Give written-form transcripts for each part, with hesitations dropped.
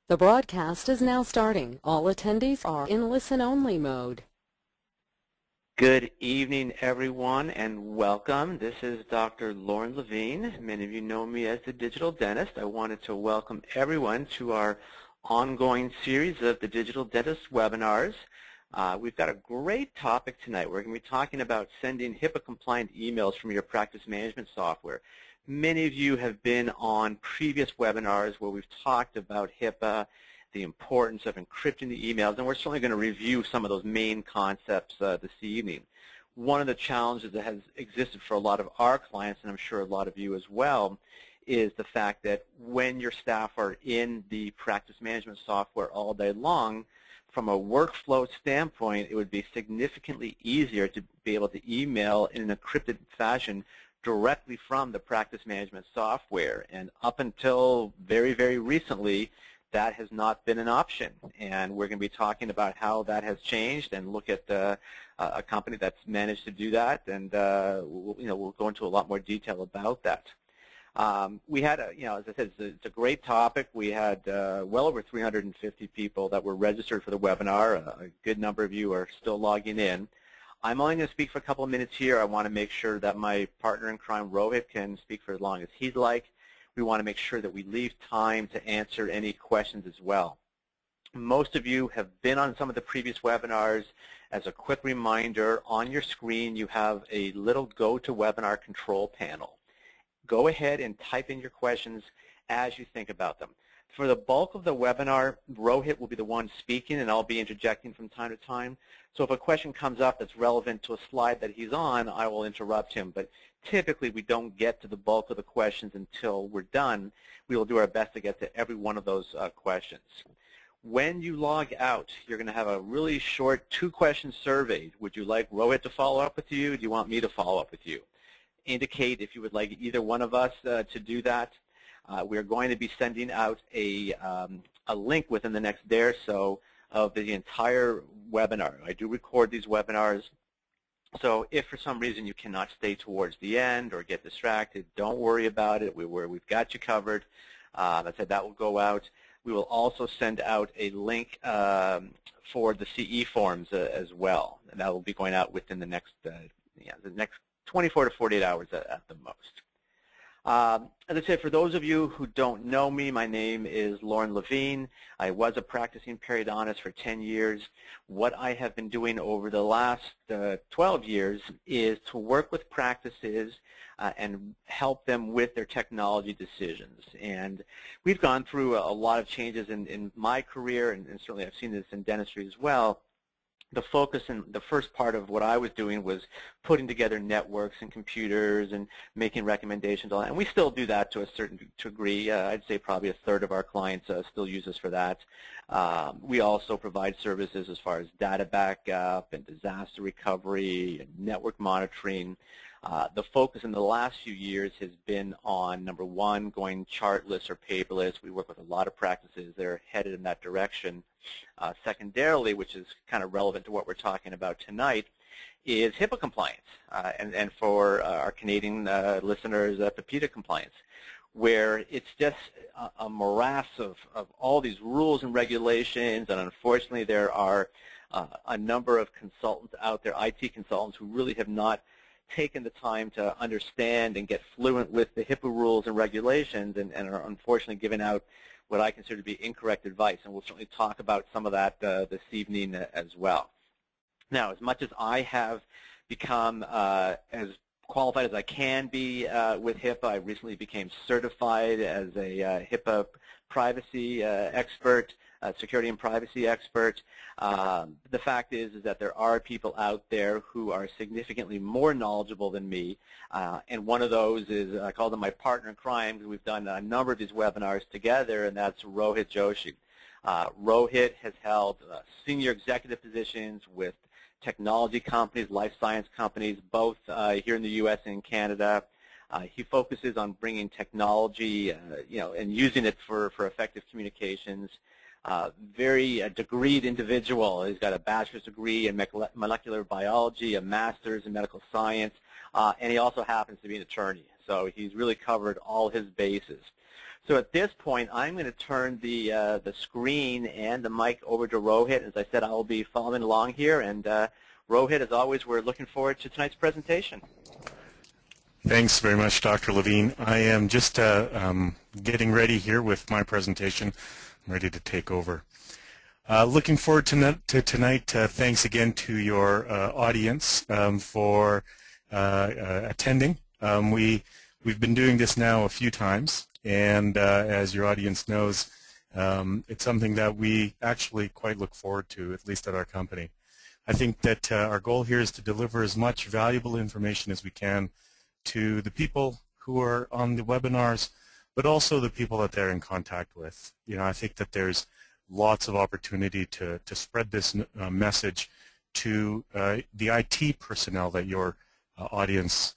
The broadcast is now starting. All attendees are in listen-only mode. Good evening, everyone, and welcome. This is Dr. Lorne Lavine. Many of you know me as the Digital Dentist. I wanted to welcome everyone to our ongoing series of the Digital Dentist webinars. We've got a great topic tonight. We're going to be talking about sending HIPAA-compliant emails from your practice management software. Many of you have been on previous webinars where we've talked about HIPAA, the importance of encrypting the emails, and we're certainly going to review some of those main concepts this evening. One of the challenges that has existed for a lot of our clients, and I'm sure a lot of you as well, is the fact that when your staff are in the practice management software all day long, from a workflow standpoint, it would be significantly easier to be able to email in an encrypted fashion directly from the practice management software. And up until very, very recently, that has not been an option. And we're going to be talking about how that has changed and look at a company that's managed to do that. And we'll go into a lot more detail about that. We had, as I said, it's a great topic. We had well over 350 people that were registered for the webinar. A good number of you are still logging in. I'm only going to speak for a couple of minutes here. I want to make sure that my partner in crime, Rohit, can speak for as long as he'd like. We want to make sure that we leave time to answer any questions as well. Most of you have been on some of the previous webinars. As a quick reminder, on your screen you have a little GoToWebinar control panel. Go ahead and type in your questions as you think about them. For the bulk of the webinar, Rohit will be the one speaking, and I'll be interjecting from time to time. So if a question comes up that's relevant to a slide that he's on, I will interrupt him. But typically, we don't get to the bulk of the questions until we're done. We will do our best to get to every one of those questions. When you log out, you're going to have a really short two-question survey. Would you like Rohit to follow up with you? Do you want me to follow up with you? Indicate if you would like either one of us to do that. We're going to be sending out a link within the next day or so of the entire webinar. I do record these webinars, so if for some reason you cannot stay towards the end or get distracted, don't worry about it. We've got you covered. I said that will go out. We will also send out a link for the CE forms as well, and that will be going out within the next 24 to 48 hours at the most. As I said, for those of you who don't know me, my name is Lorne Lavine. I was a practicing periodontist for 10 years. What I have been doing over the last 12 years is to work with practices and help them with their technology decisions. And we've gone through a lot of changes in my career, and certainly I've seen this in dentistry as well. The focus in the first part of what I was doing was putting together networks and computers and making recommendations on that. And we still do that to a certain degree. I'd say probably a third of our clients still use us for that. We also provide services as far as data backup and disaster recovery and network monitoring. The focus in the last few years has been on, number one, going chartless or paperless. We work with a lot of practices that are headed in that direction. Secondarily, which is kind of relevant to what we're talking about tonight, is HIPAA compliance, and for our Canadian listeners, PIPEDA compliance, where it's just a morass of all these rules and regulations, and unfortunately there are a number of consultants out there, IT consultants, who really have not taken the time to understand and get fluent with the HIPAA rules and regulations, and are unfortunately giving out what I consider to be incorrect advice, and we'll certainly talk about some of that this evening as well. Now, as much as I have become as qualified as I can be with HIPAA, I recently became certified as a HIPAA privacy expert, security and privacy expert. The fact is that there are people out there who are significantly more knowledgeable than me, and one of those is, I call them my partner in crime, because we've done a number of these webinars together, and that's Rohit Joshi. Rohit has held senior executive positions with technology companies, life science companies, both here in the U.S. and Canada. He focuses on bringing technology, and using it for effective communications. Very degreed individual. He's got a bachelor's degree in molecular biology, a master's in medical science, and he also happens to be an attorney. So he's really covered all his bases. So at this point, I'm going to turn the screen and the mic over to Rohit. As I said, I will be following along here. And Rohit, as always, we're looking forward to tonight's presentation. Thanks very much, Dr. Levine. I am just getting ready here with my presentation. I'm ready to take over. Looking forward to tonight. Thanks again to your audience for attending. We've been doing this now a few times, and as your audience knows, it's something that we actually quite look forward to, at least at our company. I think that our goal here is to deliver as much valuable information as we can to the people who are on the webinars, but also the people that they're in contact with. You know, I think that there's lots of opportunity to spread this message to the IT personnel that your audience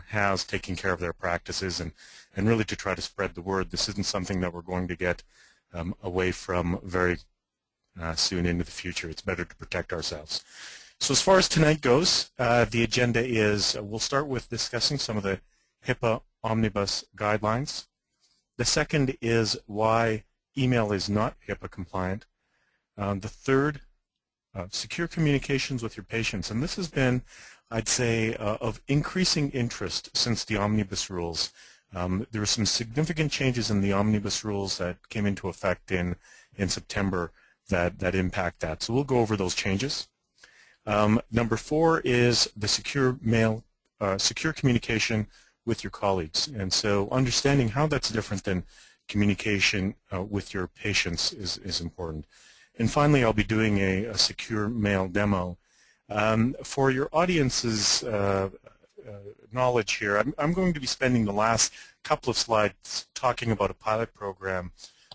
has taking care of their practices, and really to try to spread the word. This isn't something that we're going to get away from very soon into the future. It's better to protect ourselves. So as far as tonight goes, the agenda is we'll start with discussing some of the HIPAA Omnibus guidelines. The second is why email is not HIPAA compliant. The third, secure communications with your patients. And this has been, I'd say, of increasing interest since the Omnibus rules. There were some significant changes in the Omnibus rules that came into effect in September that impact that. So we'll go over those changes. Number 4 is the secure communication with your colleagues. And so understanding how that's different than communication with your patients is important. And finally, I'll be doing a secure mail demo. For your audience's knowledge here, I'm going to be spending the last couple of slides talking about a pilot program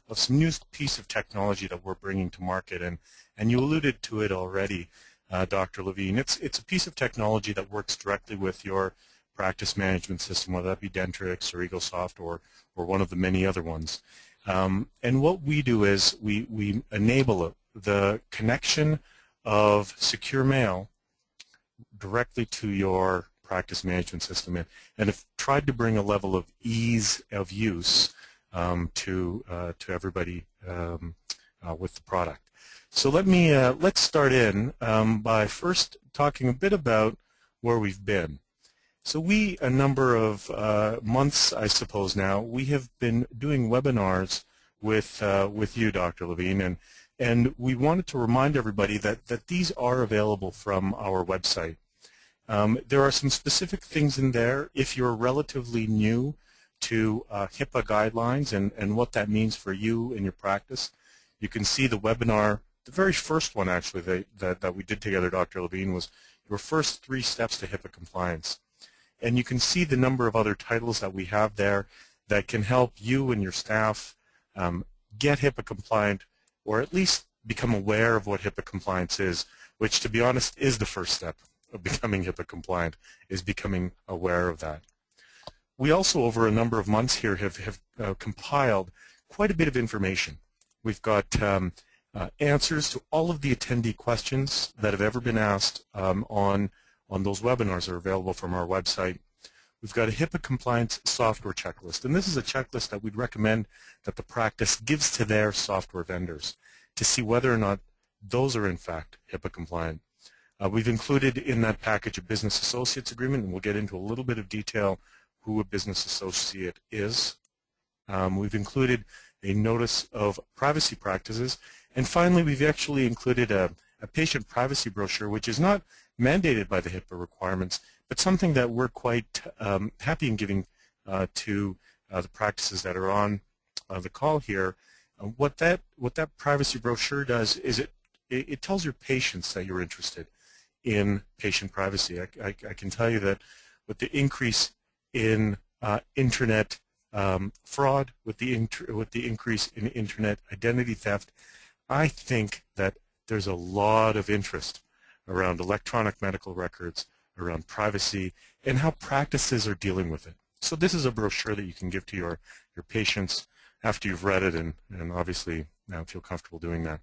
of some new piece of technology that we're bringing to market. And you alluded to it already, Dr. Levine. It's a piece of technology that works directly with your practice management system, whether that be Dentrix or EgoSoft or one of the many other ones. And what we do is we enable the connection of secure mail directly to your practice management system, and have tried to bring a level of ease of use to everybody with the product. So let's start in by first talking a bit about where we've been. So a number of months, I suppose now, we have been doing webinars with you, Dr. Levine, and we wanted to remind everybody that these are available from our website. There are some specific things in there if you're relatively new to HIPAA guidelines and what that means for you and your practice. You can see the webinar. The very first one, actually, that we did together, Dr. Levine, was your first 3 steps to HIPAA compliance. And you can see the number of other titles that we have there that can help you and your staff get HIPAA compliant, or at least become aware of what HIPAA compliance is, which, to be honest, is the first step of becoming HIPAA compliant, is becoming aware of that. We also, over a number of months here, have compiled quite a bit of information. We've got answers to all of the attendee questions that have ever been asked on those webinars that are available from our website. We've got a HIPAA compliance software checklist, and this is a checklist that we'd recommend that the practice gives to their software vendors to see whether or not those are in fact HIPAA compliant. We've included in that package a business associates agreement, and we'll get into a little bit of detail who a business associate is. We've included a notice of privacy practices, and finally we've actually included a patient privacy brochure, which is not mandated by the HIPAA requirements, but something that we're quite happy in giving to the practices that are on the call here. What that privacy brochure does is it tells your patients that you're interested in patient privacy. I can tell you that with the increase in internet fraud, with the increase in internet identity theft, I think that there's a lot of interest around electronic medical records, around privacy, and how practices are dealing with it. So this is a brochure that you can give to your patients after you've read it and obviously now feel comfortable doing that.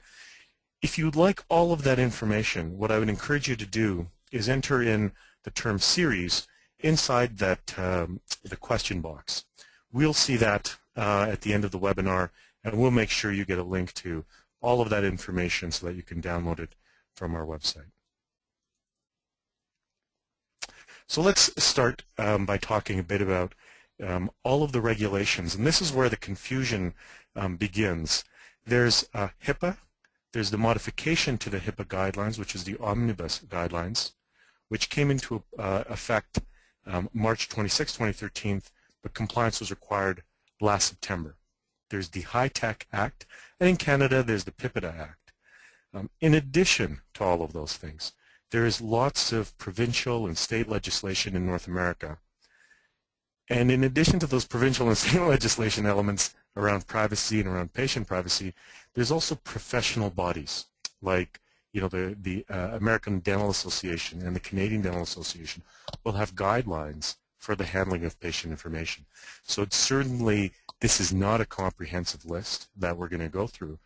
If you'd like all of that information, what I would encourage you to do is enter in the term series inside that the question box. We'll see that at the end of the webinar, and we'll make sure you get a link to all of that information so that you can download it from our website. So let's start by talking a bit about all of the regulations, and this is where the confusion begins. There's HIPAA, there's the modification to the HIPAA guidelines, which is the Omnibus guidelines, which came into effect March 26, 2013, but compliance was required last September. There's the High-Tech Act, and in Canada there's the PIPEDA Act. In addition to all of those things, there is lots of provincial and state legislation in North America. And in addition to those provincial and state legislation elements around privacy and around patient privacy, there's also professional bodies like the American Dental Association and the Canadian Dental Association will have guidelines for the handling of patient information. So it's certainly, this is not a comprehensive list that we're going to go through.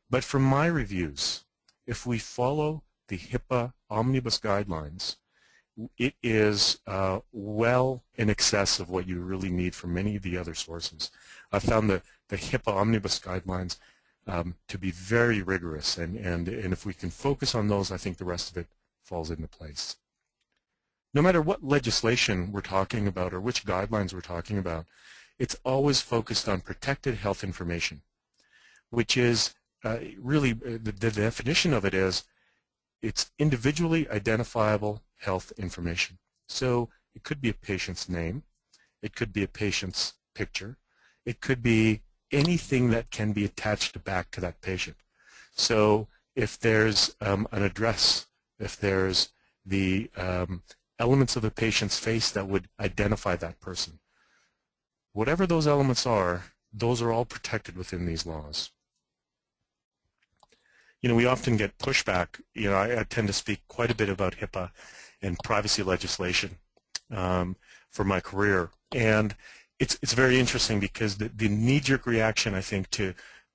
But from my reviews, if we follow the HIPAA Omnibus guidelines, it is well in excess of what you really need from many of the other sources. I found the HIPAA Omnibus guidelines to be very rigorous, and if we can focus on those, I think the rest of it falls into place. No matter what legislation we're talking about or which guidelines we're talking about, it's always focused on protected health information, which is really the definition of it is it's individually identifiable health information. So it could be a patient's name, it could be a patient's picture, it could be anything that can be attached back to that patient. So if there's an address, if there's the elements of a patient's face that would identify that person, whatever those elements are, those are all protected within these laws. We often get pushback. I tend to speak quite a bit about HIPAA and privacy legislation for my career, and it's very interesting because the knee-jerk reaction, I think,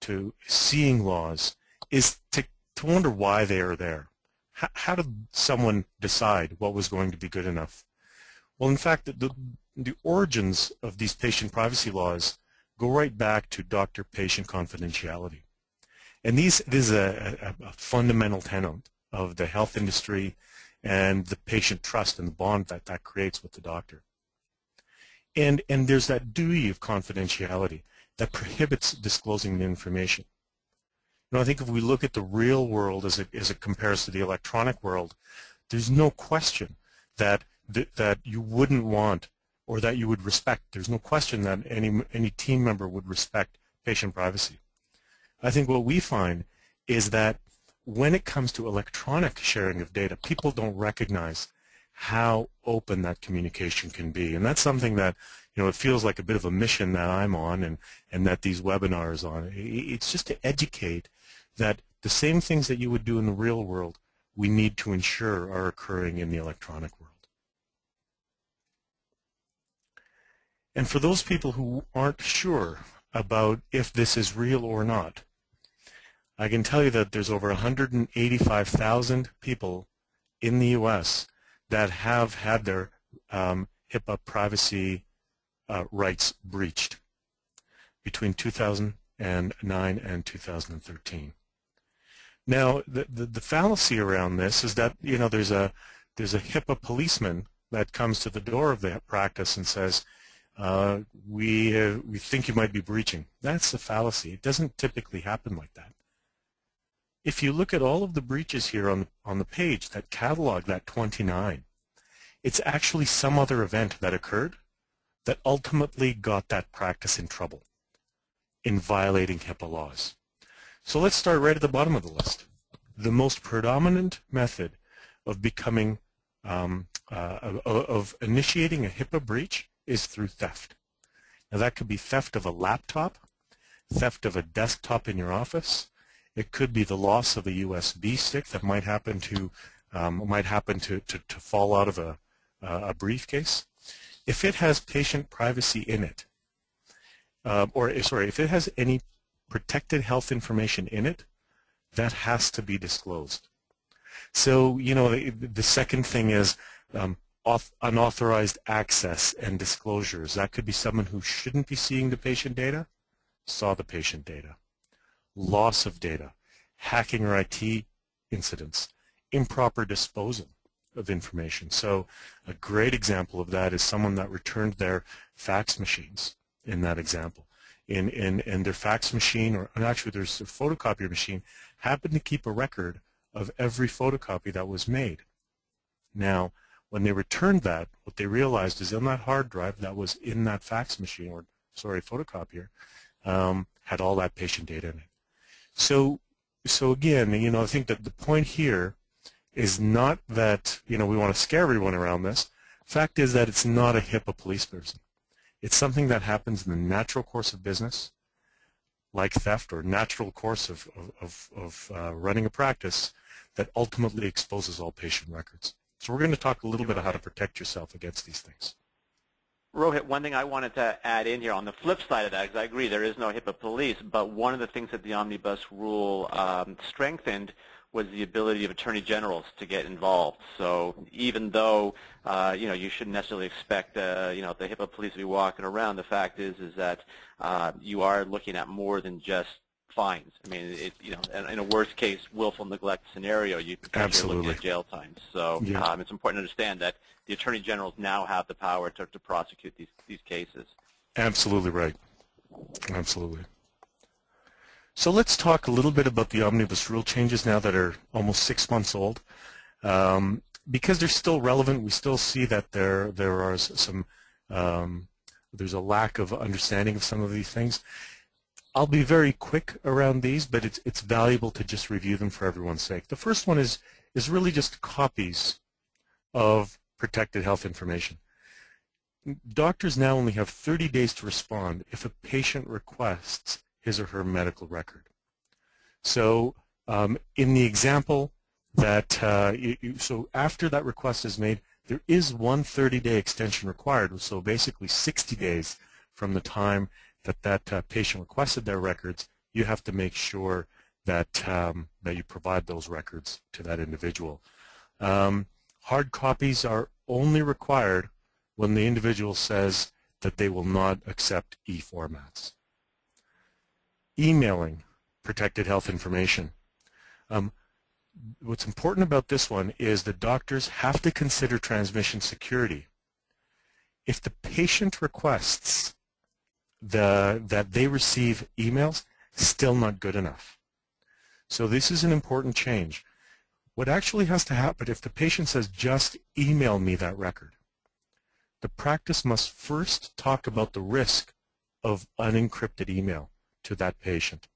to seeing laws is to wonder why they are there. How did someone decide what was going to be good enough? Well, in fact, the origins of these patient privacy laws go right back to doctor-patient confidentiality. And this is a fundamental tenet of the health industry and the patient trust and the bond that creates with the doctor. And there's that duty of confidentiality that prohibits disclosing the information. I think if we look at the real world as it compares to the electronic world, there's no question that you wouldn't want or that you would respect. There's no question that any team member would respect patient privacy. I think what we find is that when it comes to electronic sharing of data, people don't recognize how open that communication can be. And that's something that, it feels like a bit of a mission that I'm on and that these webinars on. It's just to educate that the same things that you would do in the real world, we need to ensure are occurring in the electronic world. And for those people who aren't sure about if this is real or not, I can tell you that there's over 185,000 people in the U.S. that have had their HIPAA privacy rights breached between 2009 and 2013. Now, the fallacy around this is that there's a HIPAA policeman that comes to the door of the practice and says, we think you might be breaching. That's the fallacy. It doesn't typically happen like that. If you look at all of the breaches here on the page that catalog that 29, it's actually some other event that occurred that ultimately got that practice in trouble in violating HIPAA laws. So let's start right at the bottom of the list. The most predominant method of becoming, of initiating a HIPAA breach is through theft. Now that could be theft of a laptop, theft of a desktop in your office. It could be the loss of a USB stick that might happen to fall out of a briefcase. If it has patient privacy in it, if it has any protected health information in it, that has to be disclosed. So, the second thing is unauthorized access and disclosures. That could be someone who shouldn't be seeing the patient data, saw the patient data. Loss of data, hacking or IT incidents, improper disposal of information. So a great example of that is someone that returned their fax machines in that example. In their fax machine, or actually their photocopier machine, happened to keep a record of every photocopy that was made. Now, when they returned that, what they realized is on that hard drive that was in that fax machine, or sorry, photocopier, had all that patient data in it. So again, I think that the point here is not that, we want to scare everyone around this. Fact is that it's not a HIPAA police person. It's something that happens in the natural course of business, like theft, or natural course of running a practice that ultimately exposes all patient records. So we're going to talk a little bit about how to protect yourself against these things. Rohit, one thing I wanted to add in here on the flip side of that, because I agree there is no HIPAA police, but one of the things that the Omnibus rule strengthened was the ability of attorney generals to get involved. So even though you shouldn't necessarily expect the HIPAA police to be walking around, the fact is that you are looking at more than just fines. I mean, in a worst case willful neglect scenario, you potentially looking at jail time. So yeah. It's important to understand that the attorney generals now have the power to prosecute these cases. Absolutely right. Absolutely. So let's talk a little bit about the Omnibus rule changes now that are almost 6 months old. Because they're still relevant, we still see that there are some, there's a lack of understanding of some of these things. I'll be very quick around these, but it's valuable to just review them for everyone's sake. The first one is really just copies of protected health information. Doctors now only have 30 days to respond if a patient requests his or her medical record. So in the example that, so after that request is made, there is one 30-day extension required, so basically 60 days from the time that patient requested their records, you have to make sure that, that you provide those records to that individual. Hard copies are only required when the individual says that they will not accept e-formats. Emailing protected health information. What's important about this one is that doctors have to consider transmission security. If the patient requests that they receive emails, still not good enough. So this is an important change. What actually has to happen if the patient says, just email me that record, the practice must first talk about the risk of unencrypted email to that patient.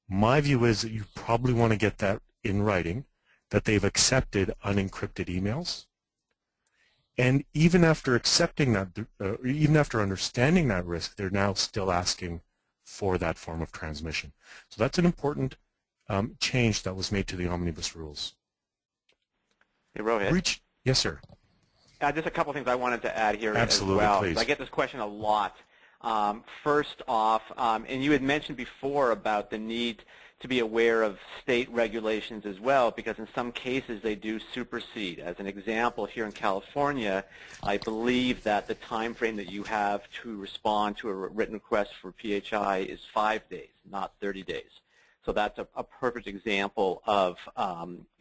My view is that you probably want to get that in writing, that they've accepted unencrypted emails. And even after accepting that, even after understanding that risk, they're now still asking for that form of transmission. So that's an important change that was made to the Omnibus rules. Hey, Rohit. Yes, sir. Just a couple things I wanted to add here Absolutely, as well. please. I get this question a lot. First off, and you had mentioned before about the need to be aware of state regulations as well, because in some cases they do supersede. As an example, here in California, I believe that the time frame that you have to respond to a written request for PHI is 5 days, not 30 days. So that's a perfect example of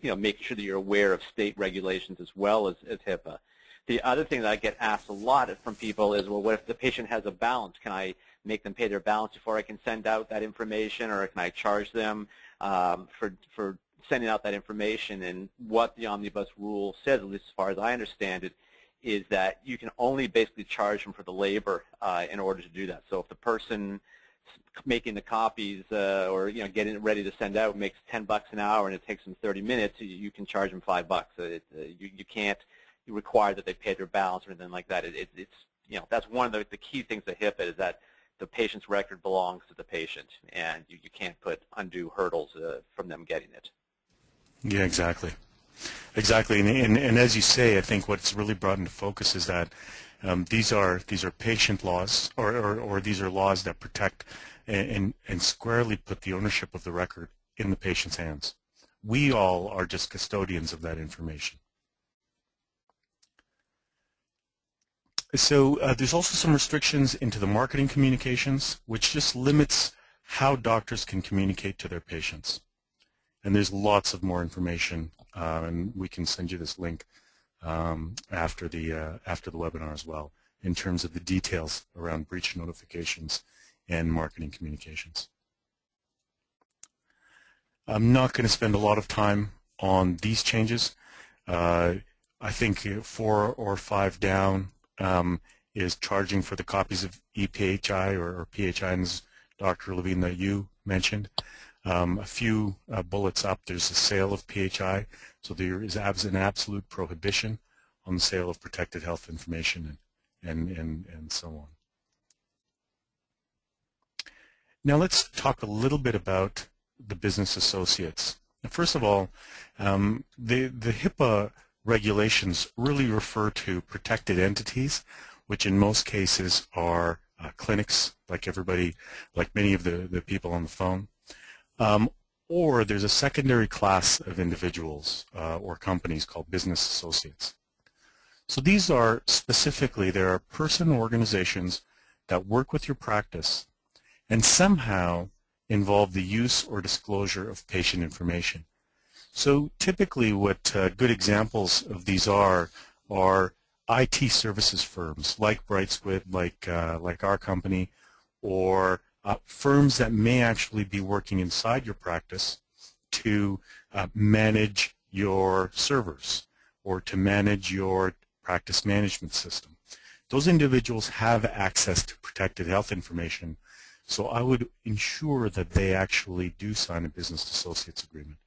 making sure that you're aware of state regulations as well as HIPAA. The other thing that I get asked a lot from people is, well, what if the patient has a balance? Can I make them pay their balance before I can send out that information, or can I charge them for sending out that information? And what the Omnibus rule says, at least as far as I understand it, is that you can only basically charge them for the labor in order to do that. So if the person making the copies or getting it ready to send out makes $10 an hour and it takes them 30 minutes, you can charge them $5. You can't require that they pay their balance or anything like that. That's one of the key things to HIPAA is that the patient's record belongs to the patient, and you can't put undue hurdles from them getting it. Yeah, exactly. Exactly, and as you say, I think what's really brought into focus is that these are patient laws, or these are laws that protect and squarely put the ownership of the record in the patient's hands. We all are just custodians of that information. There's also some restrictions into the marketing communications, which just limits how doctors can communicate to their patients. And there's lots of more information, and we can send you this link after the webinar as well, in terms of the details around breach notifications and marketing communications. I'm not going to spend a lot of time on these changes. I think 4 or 5 down is charging for the copies of ePHI or PHI, as Dr. Levine that you mentioned. A few bullets up, there's a sale of PHI, so there is an absolute prohibition on the sale of protected health information and so on. Now let's talk a little bit about the business associates. First of all, the HIPAA regulations really refer to protected entities, which in most cases are clinics, like many of the people on the phone. Or there's a secondary class of individuals or companies called business associates. So these are specifically, there are person organizations that work with your practice and somehow involve the use or disclosure of patient information. So typically what good examples of these are IT services firms like Brightsquid, like our company, or firms that may actually be working inside your practice to manage your servers or to manage your practice management system. Those individuals have access to protected health information, so I would ensure that they actually do sign a business associates agreement.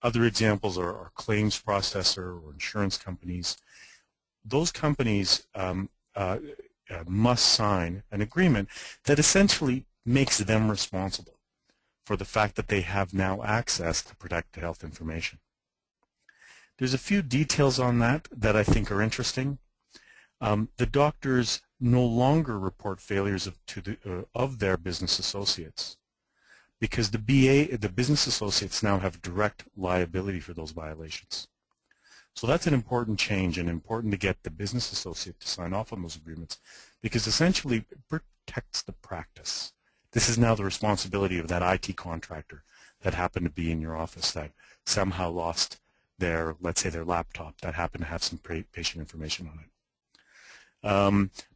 Other examples are claims processor or insurance companies. Those companies must sign an agreement that essentially makes them responsible for the fact that they have now access to protected health information. There's a few details on that I think are interesting. The doctors no longer report failures of their business associates, because the business associates now have direct liability for those violations. So that's an important change, and important to get the business associate to sign off on those agreements, because essentially it protects the practice. This is now the responsibility of that IT contractor that happened to be in your office that somehow lost their, let's say, their laptop that happened to have some patient information on it.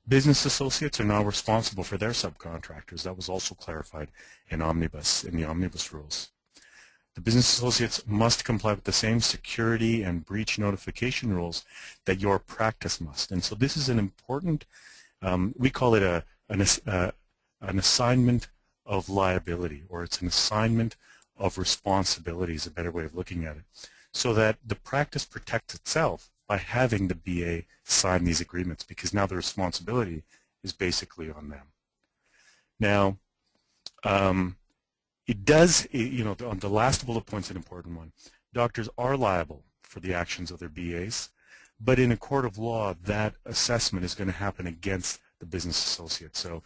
Business associates are now responsible for their subcontractors. That was also clarified in the Omnibus rules. The business associates must comply with the same security and breach notification rules that your practice must. And so this is an important, we call it an assignment of liability, or it's an assignment of responsibility is a better way of looking at it, so that the practice protects itself by having the BA sign these agreements, because now the responsibility is basically on them. Now, it does, on the last bullet point's an important one. Doctors are liable for the actions of their BAs, but in a court of law, that assessment is going to happen against the business associate. So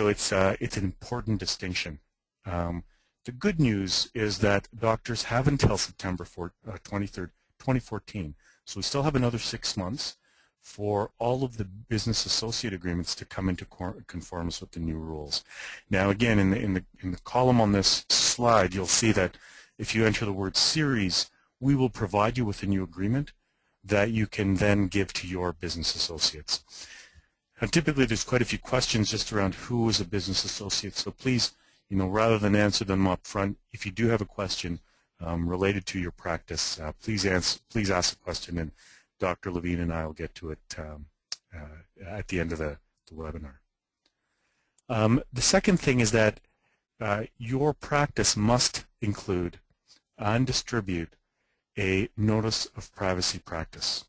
it's an important distinction. The good news is that doctors have until September 23rd, 2014. So we still have another 6 months for all of the business associate agreements to come into conformance with the new rules. Now again, in the column on this slide, you'll see that if you enter the word series, we will provide you with a new agreement that you can then give to your business associates. And typically there's quite a few questions just around who is a business associate, so please, rather than answer them up front, if you do have a question related to your practice, please ask a question, and Dr. Levine and I will get to it at the end of the webinar. The second thing is that your practice must include and distribute a notice of privacy practice.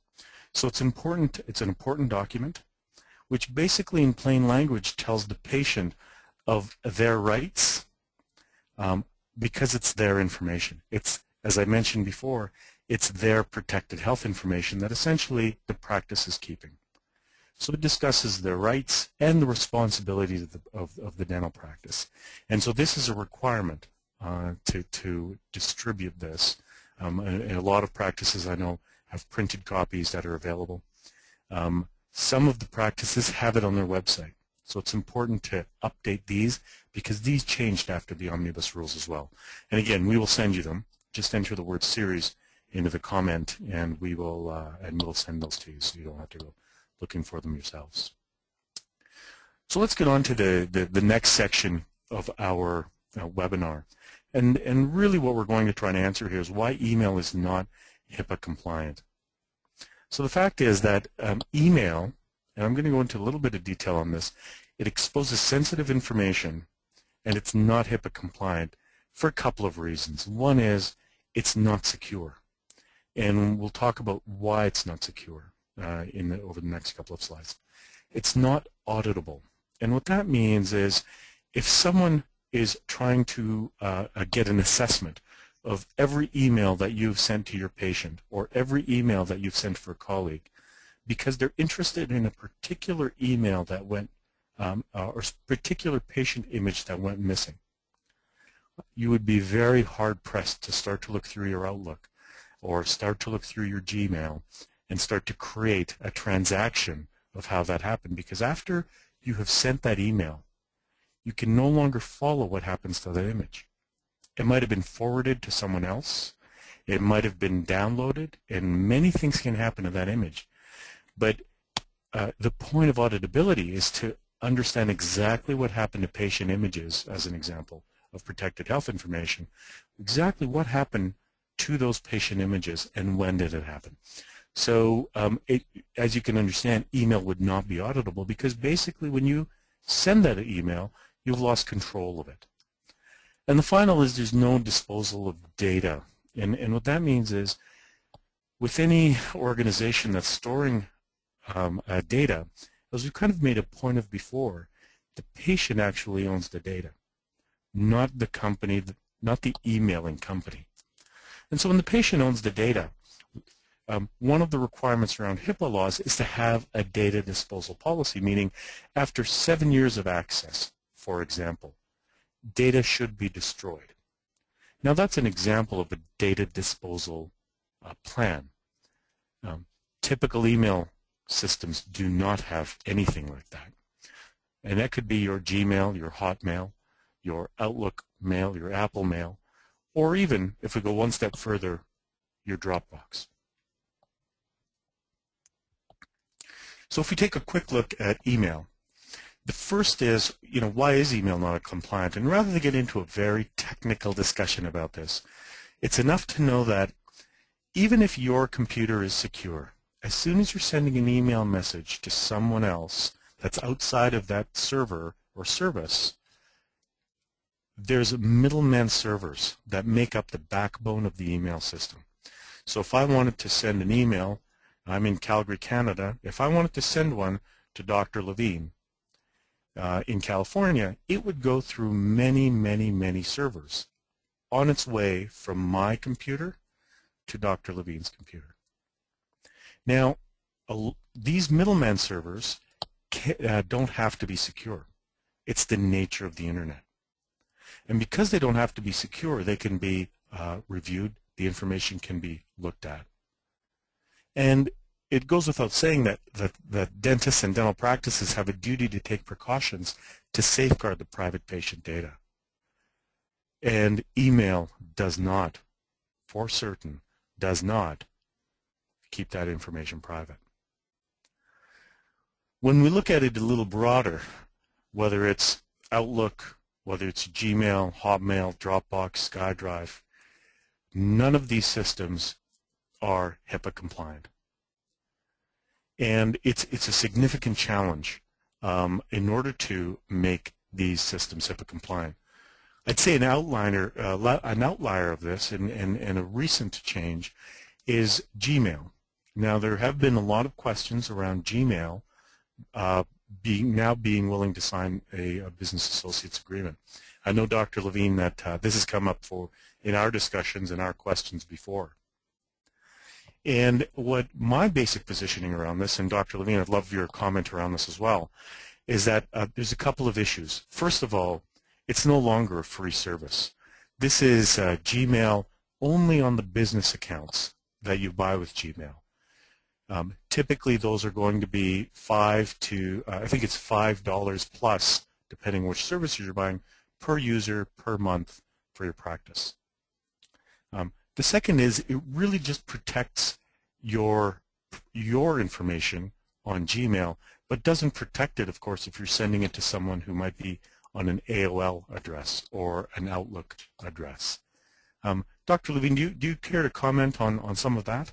So it's an important document, which basically in plain language tells the patient of their rights, because it's their information. It's, as I mentioned before, it's their protected health information that essentially the practice is keeping. So it discusses their rights and the responsibilities of the dental practice. And so this is a requirement to distribute this. And a lot of practices I know have printed copies that are available. Some of the practices have it on their website. So it's important to update these because these changed after the Omnibus rules as well. And again, we will send you them. Just enter the word series into the comment and we'll send those to you so you don't have to go looking for them yourselves. So let's get on to the next section of our webinar. And really what we're going to try and answer here is why email is not HIPAA compliant. So the fact is that email, and I'm going to go into a little bit of detail on this, it exposes sensitive information and it's not HIPAA compliant for a couple of reasons. One is it's not secure. And we'll talk about why it's not secure over the next couple of slides. It's not auditable. And what that means is if someone is trying to get an assessment of every email that you've sent to your patient or every email that you've sent for a colleague, because they're interested in a particular email that went or particular patient image that went missing, you would be very hard-pressed to start to look through your Outlook or start to look through your Gmail and start to create a transaction of how that happened, because after you have sent that email, you can no longer follow what happens to that image. It might have been forwarded to someone else, it might have been downloaded, and many things can happen to that image. But the point of auditability is to understand exactly what happened to patient images, as an example of protected health information, exactly what happened to those patient images and when did it happen. So as you can understand, email would not be auditable because basically when you send that email, you've lost control of it. And the final is there's no disposal of data. And what that means is with any organization that's storing data, as we kind of made a point of before, the patient actually owns the data, not the company, not the emailing company. And so when the patient owns the data, one of the requirements around HIPAA laws is to have a data disposal policy, meaning after 7 years of access, for example, data should be destroyed. Now that's an example of a data disposal plan. Typical email systems do not have anything like that. And that could be your Gmail, your Hotmail, your Outlook mail, your Apple mail, or even, if we go one step further, your Dropbox. So if we take a quick look at email, the first is, why is email not compliant? And rather than get into a very technical discussion about this, it's enough to know that even if your computer is secure, as soon as you're sending an email message to someone else that's outside of that server or service, there's middlemen servers that make up the backbone of the email system. So if I wanted to send an email, I'm in Calgary, Canada, if I wanted to send one to Dr. Levine in California, it would go through many, many, many servers on its way from my computer to Dr. Levine's computer. Now, these middleman servers don't have to be secure. It's the nature of the Internet. And because they don't have to be secure, they can be reviewed, the information can be looked at. And it goes without saying that dentists and dental practices have a duty to take precautions to safeguard the private patient data. And email does not, for certain, does not keep that information private. When we look at it a little broader, whether it's Outlook, whether it's Gmail, Hotmail, Dropbox, SkyDrive, none of these systems are HIPAA compliant. And it's a significant challenge in order to make these systems HIPAA compliant. I'd say an outlier of this and a recent change is Gmail. Now there have been a lot of questions around Gmail being willing to sign a business associates agreement. I know, Dr. Levine, that this has come up in our discussions and our questions before. And what my basic positioning around this, and Dr. Levine, I'd love your comment around this as well, is that there's a couple of issues. First of all, it's no longer a free service. This is Gmail only on the business accounts that you buy with Gmail. Typically, those are going to be I think it's $5 plus, depending which services you're buying, per user per month for your practice. The second is it really just protects your information on Gmail, but doesn't protect it, of course, if you're sending it to someone who might be on an AOL address or an Outlook address. Dr. Levine, do you care to comment on some of that?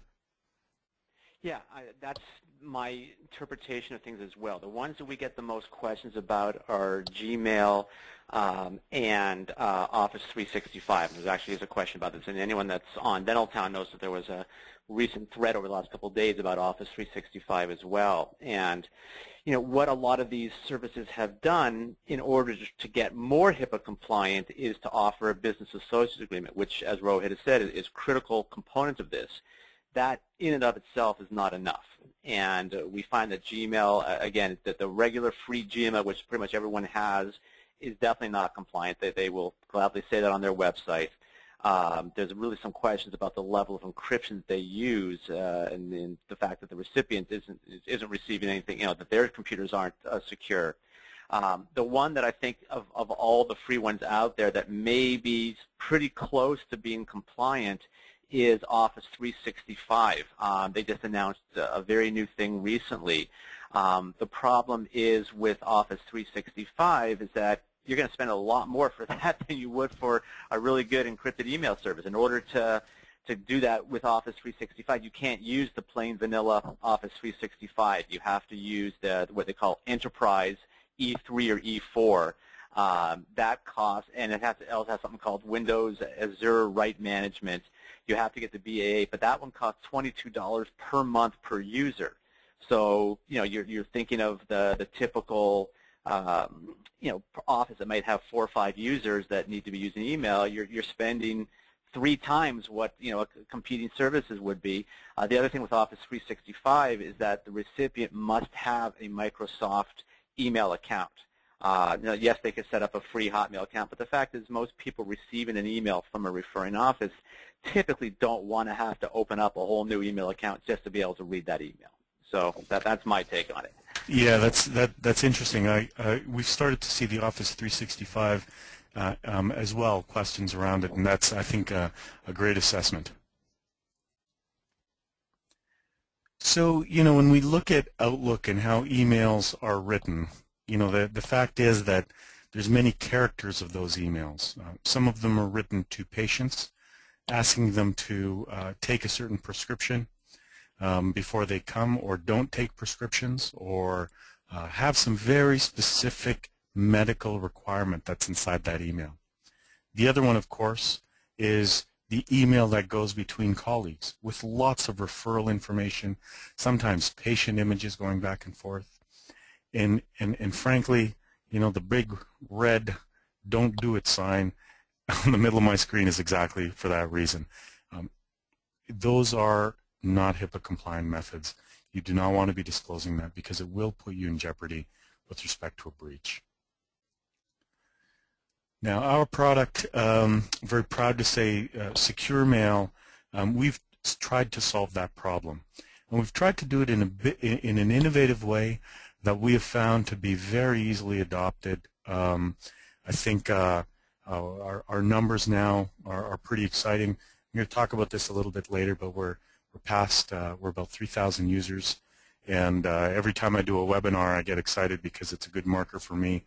Yeah, that's my interpretation of things as well. The ones that we get the most questions about are Gmail and Office 365. There's actually a question about this, and anyone that's on Dentaltown knows that there was a recent thread over the last couple of days about Office 365 as well. And what a lot of these services have done in order to get more HIPAA compliant is to offer a business associates agreement, which, as Rohit has said, is a critical component of this. That in and of itself is not enough. And we find that Gmail, again, that the regular free Gmail, which pretty much everyone has, is definitely not compliant. They will gladly say that on their website. There's really some questions about the level of encryption that they use and the fact that the recipient isn't receiving anything, that their computers aren't secure. The one that I think of all the free ones out there that may be pretty close to being compliant is Office 365. They just announced a very new thing recently. The problem is with Office 365 is that you're going to spend a lot more for that than you would for a really good encrypted email service. In order to do that with Office 365, you can't use the plain vanilla Office 365. You have to use what they call Enterprise E3 or E4. That costs, and it also has something called Windows Azure Right Management. You have to get the BAA, but that one costs $22 per month per user. So you're thinking of the typical office that might have 4 or 5 users that need to be using email. You're spending 3 times what competing services would be. The other thing with Office 365 is that the recipient must have a Microsoft email account. Yes, they could set up a free Hotmail account, but the fact is most people receiving an email from a referring office typically don't want to have to open up a whole new email account just to be able to read that email. So that's my take on it. Yeah, that's interesting. We've started to see the Office 365 as well, questions around it, and that's, I think, a great assessment. So, when we look at Outlook and how emails are written, the fact is that there's many characters of those emails. Some of them are written to patients, asking them to take a certain prescription before they come, or don't take prescriptions, or have some very specific medical requirement that's inside that email. The other one, of course, is the email that goes between colleagues with lots of referral information, sometimes patient images going back and forth. And frankly, the big red "don't do it" sign on the middle of my screen is exactly for that reason. Those are not HIPAA compliant methods. You do not want to be disclosing that because it will put you in jeopardy with respect to a breach. Now, our product, very proud to say, Secure Mail, we've tried to solve that problem. And we've tried to do it in an innovative way that we have found to be very easily adopted. I think our numbers now are pretty exciting. I'm going to talk about this a little bit later, but we're about 3,000 users, and every time I do a webinar I get excited because it's a good marker for me.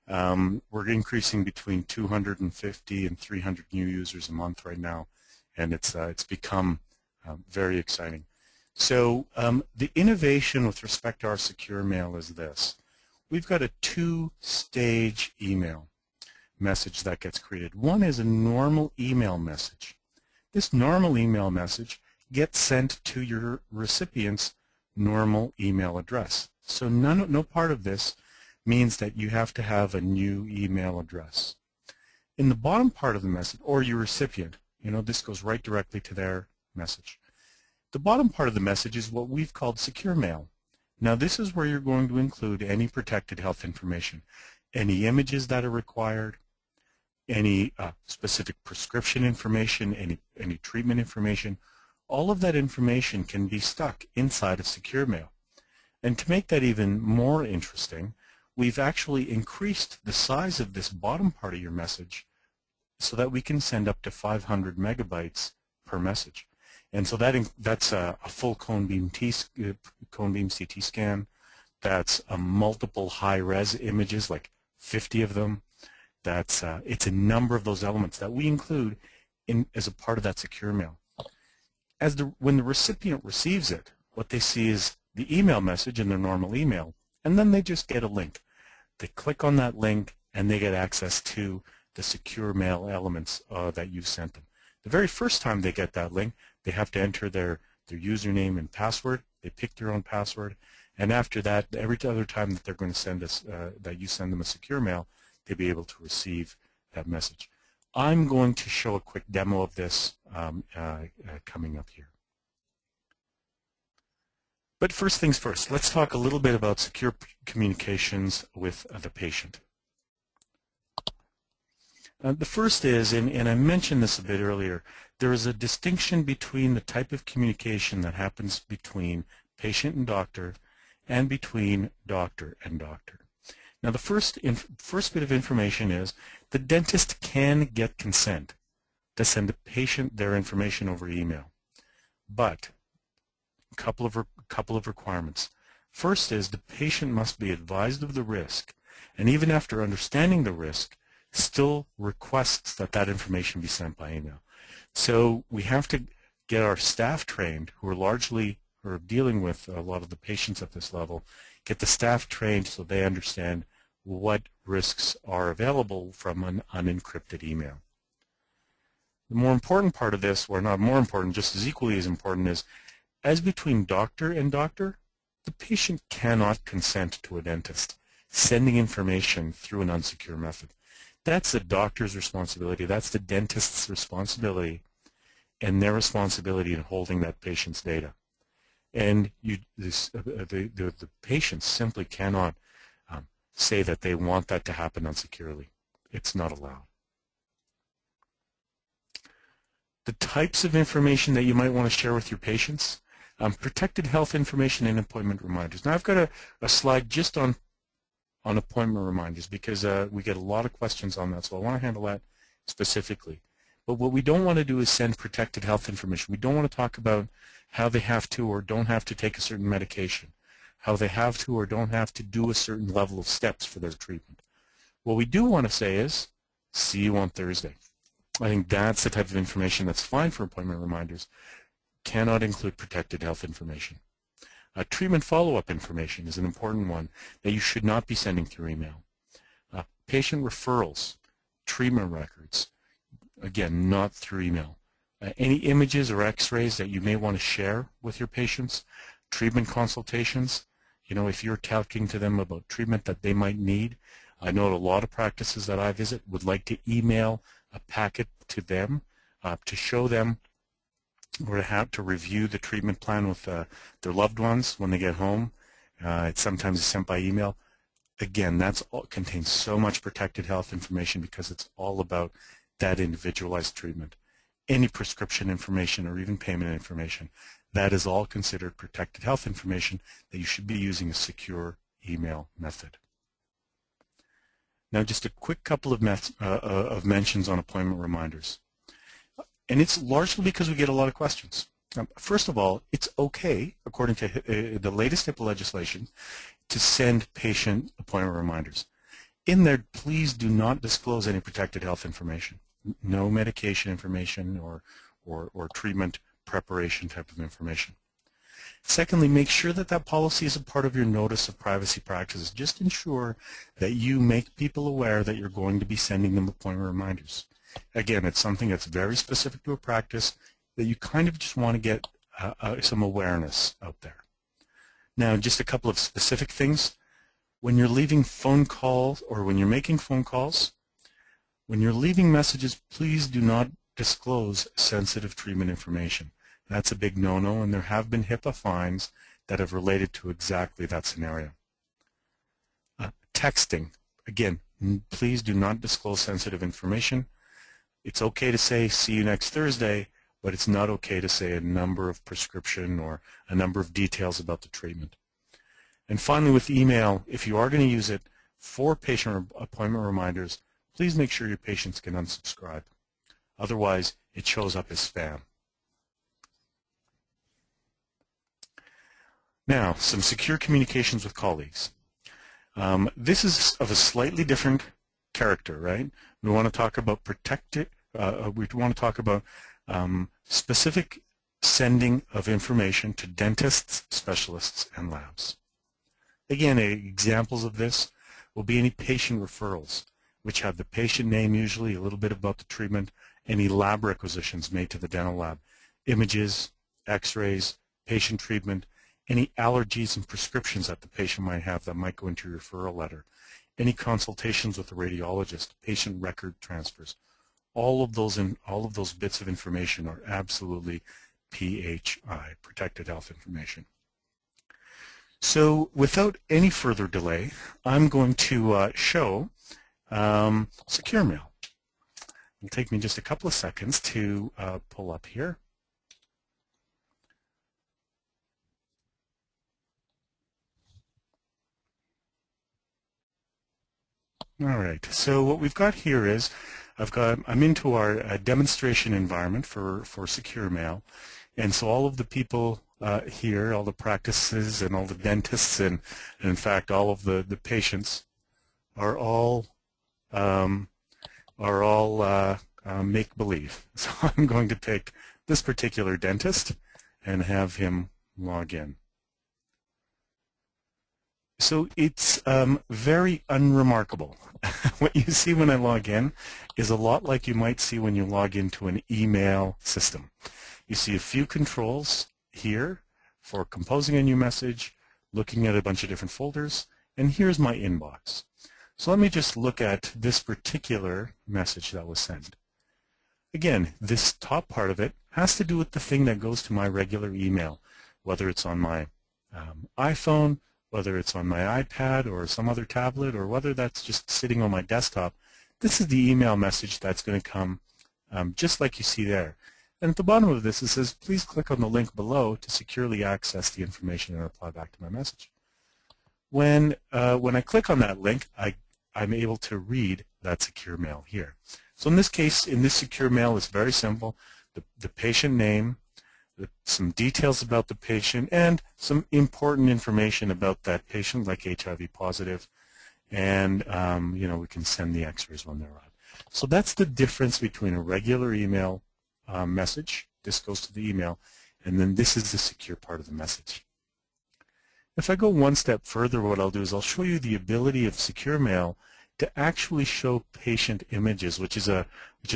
We're increasing between 250 and 300 new users a month right now, and it's become very exciting. So the innovation with respect to our Secure Mail is this. We've got a 2-stage email message that gets created. One is a normal email message. This normal email message gets sent to your recipient's normal email address. So no part of this means that you have to have a new email address. In the bottom part of the message, or your recipient, this goes right directly to their message. The bottom part of the message is what we've called Secure Mail. Now this is where you're going to include any protected health information, any images that are required, any specific prescription information, any treatment information, all of that information can be stuck inside of secure mail. And to make that even more interesting, we've actually increased the size of this bottom part of your message so that we can send up to 500 megabytes per message. And so that's a full cone beam CT scan. That's a multiple high-res images, like 50 of them. It's a number of those elements that we include as a part of that secure mail. When the recipient receives it, what they see is the email message in their normal email, and then they just get a link. They click on that link, and they get access to the secure mail elements that you've sent them. The very first time they get that link, they have to enter their username and password. They pick their own password, and after that, every other time that they're going to send us, that you send them a secure mail, they'll be able to receive that message. I'm going to show a quick demo of this coming up here. But first things first, let's talk a little bit about secure communications with the patient. The first is, and I mentioned this a bit earlier, there is a distinction between the type of communication that happens between patient and doctor and between doctor and doctor. Now the first bit of information is the dentist can get consent to send a patient their information over email, but a couple of requirements. First is the patient must be advised of the risk, and even after understanding the risk, still requests that information be sent by email. So we have to get our staff trained, who are dealing with a lot of the patients at this level, get the staff trained so they understand what risks are available from an unencrypted email. The more important part of this, or not more important, just as equally as important, is as between doctor and doctor, the patient cannot consent to a dentist sending information through an unsecure method. That's the doctor's responsibility. That's the dentist's responsibility, and their responsibility in holding that patient's data. And the patients simply cannot say that they want that to happen unsecurely. It's not allowed. The types of information that you might want to share with your patients, protected health information and appointment reminders. Now I've got a slide just on appointment reminders because we get a lot of questions on that, so I want to handle that specifically. But what we don't want to do is send protected health information. We don't want to talk about how they have to or don't have to take a certain medication, how they have to or don't have to do a certain level of steps for their treatment. What we do want to say is, see you on Thursday. I think that's the type of information that's fine for appointment reminders. Cannot include protected health information. Treatment follow-up information is an important one that you should not be sending through email. Patient referrals, treatment records, again, not through email. Any images or x-rays that you may want to share with your patients, treatment consultations, if you're talking to them about treatment that they might need. I know a lot of practices that I visit would like to email a packet to them to show them or to have to review the treatment plan with their loved ones when they get home. It's sometimes sent by email. Again, that contains so much protected health information because it's all about that individualized treatment. Any prescription information or even payment information, that is all considered protected health information that you should be using a secure email method. Now just a quick couple of mentions on appointment reminders. And it's largely because we get a lot of questions. First of all, it's okay, according to the latest HIPAA legislation, to send patient appointment reminders. In there, please do not disclose any protected health information. No medication information or treatment preparation type of information. Secondly, make sure that policy is a part of your notice of privacy practices. Just ensure that you make people aware that you're going to be sending them appointment reminders. Again, it's something that's very specific to a practice that you kind of just want to get some awareness out there. Now, just a couple of specific things. When you're leaving phone calls or when you're making phone calls, when you're leaving messages, please do not disclose sensitive treatment information. That's a big no-no, and there have been HIPAA fines that have related to exactly that scenario. Texting. Again, please do not disclose sensitive information. It's okay to say, see you next Thursday, but it's not okay to say a number of prescription or a number of details about the treatment. And finally, with email, if you are going to use it for patient appointment reminders, please make sure your patients can unsubscribe. Otherwise, it shows up as spam. Now, some secure communications with colleagues. This is of a slightly different character, right? We want to talk about we want to talk about specific sending of information to dentists, specialists, and labs. Again, examples of this will be any patient referrals, which have the patient name usually, a little bit about the treatment, any lab requisitions made to the dental lab, images, x-rays, patient treatment, any allergies and prescriptions that the patient might have that might go into your referral letter, any consultations with the radiologist, patient record transfers. All of those bits of information are absolutely PHI, protected health information. So without any further delay, I'm going to show Secure Mail. It'll take me just a couple of seconds to pull up here. All right, so what we've got here is I'm into our demonstration environment for Secure Mail, and so all of the people here, all the practices and all the dentists and in fact all of the patients are all make-believe. So I'm going to pick this particular dentist and have him log in. So it's very unremarkable. What you see when I log in is a lot like you might see when you log into an email system. You see a few controls here for composing a new message, looking at a bunch of different folders, and here's my inbox. So let me just look at this particular message that was sent. Again, this top part of it has to do with the thing that goes to my regular email, whether it's on my iPhone, whether it's on my iPad or some other tablet, or whether that's just sitting on my desktop. This is the email message that's going to come just like you see there. And at the bottom of this, it says, please click on the link below to securely access the information and reply back to my message. When I click on that link, I'm able to read that secure mail here. So in this case, in this secure mail, it's very simple. The patient name, some details about the patient, and some important information about that patient, like HIV positive, and you know, we can send the x-rays when they're on. So that's the difference between a regular email message. This goes to the email, and then this is the secure part of the message. If I go one step further, what I'll do is I'll show you the ability of secure mail to actually show patient images, which is a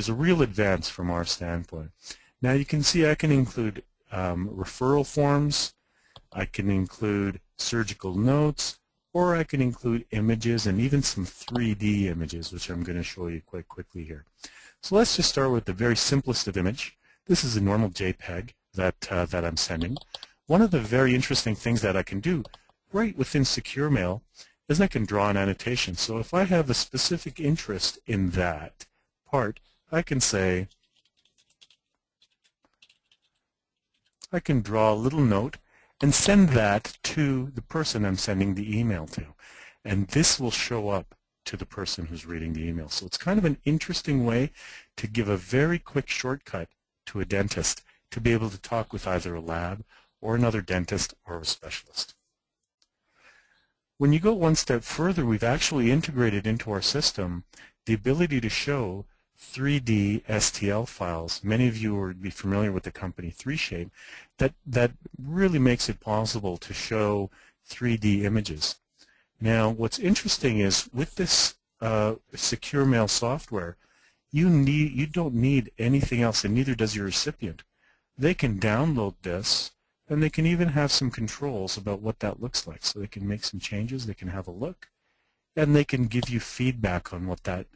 real advance from our standpoint. Now you can see I can include referral forms, I can include surgical notes, or I can include images and even some 3D images, which I'm going to show you quite quickly here. So let's just start with the very simplest of image. This is a normal JPEG that I'm sending. One of the very interesting things that I can do right within Secure Mail is I can draw an annotation. So if I have a specific interest in that part, I can say, I can draw a little note and send that to the person I'm sending the email to. And this will show up to the person who's reading the email. So it's kind of an interesting way to give a very quick shortcut to a dentist to be able to talk with either a lab or another dentist or a specialist. When you go one step further, we've actually integrated into our system the ability to show 3D STL files. Many of you would be familiar with the company 3Shape. That really makes it possible to show 3D images. Now, what's interesting is with this Secure Mail software, you don't need anything else, and neither does your recipient. They can download this, and they can even have some controls about what that looks like. So they can make some changes, they can have a look, and they can give you feedback on what that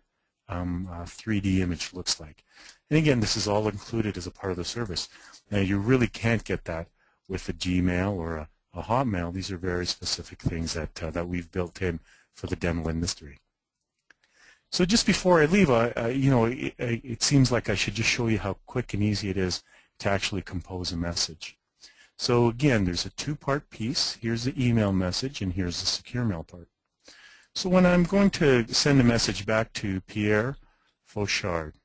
3D image looks like. And again, this is all included as a part of the service. Now, you really can't get that with a Gmail or a Hotmail. These are very specific things that we've built in for the dental industry. So just before I leave, it seems like I should just show you how quick and easy it is to actually compose a message. So again, there's a two-part piece. Here's the email message, and here's the secure mail part. So when I'm going to send a message back to Pierre Fauchard,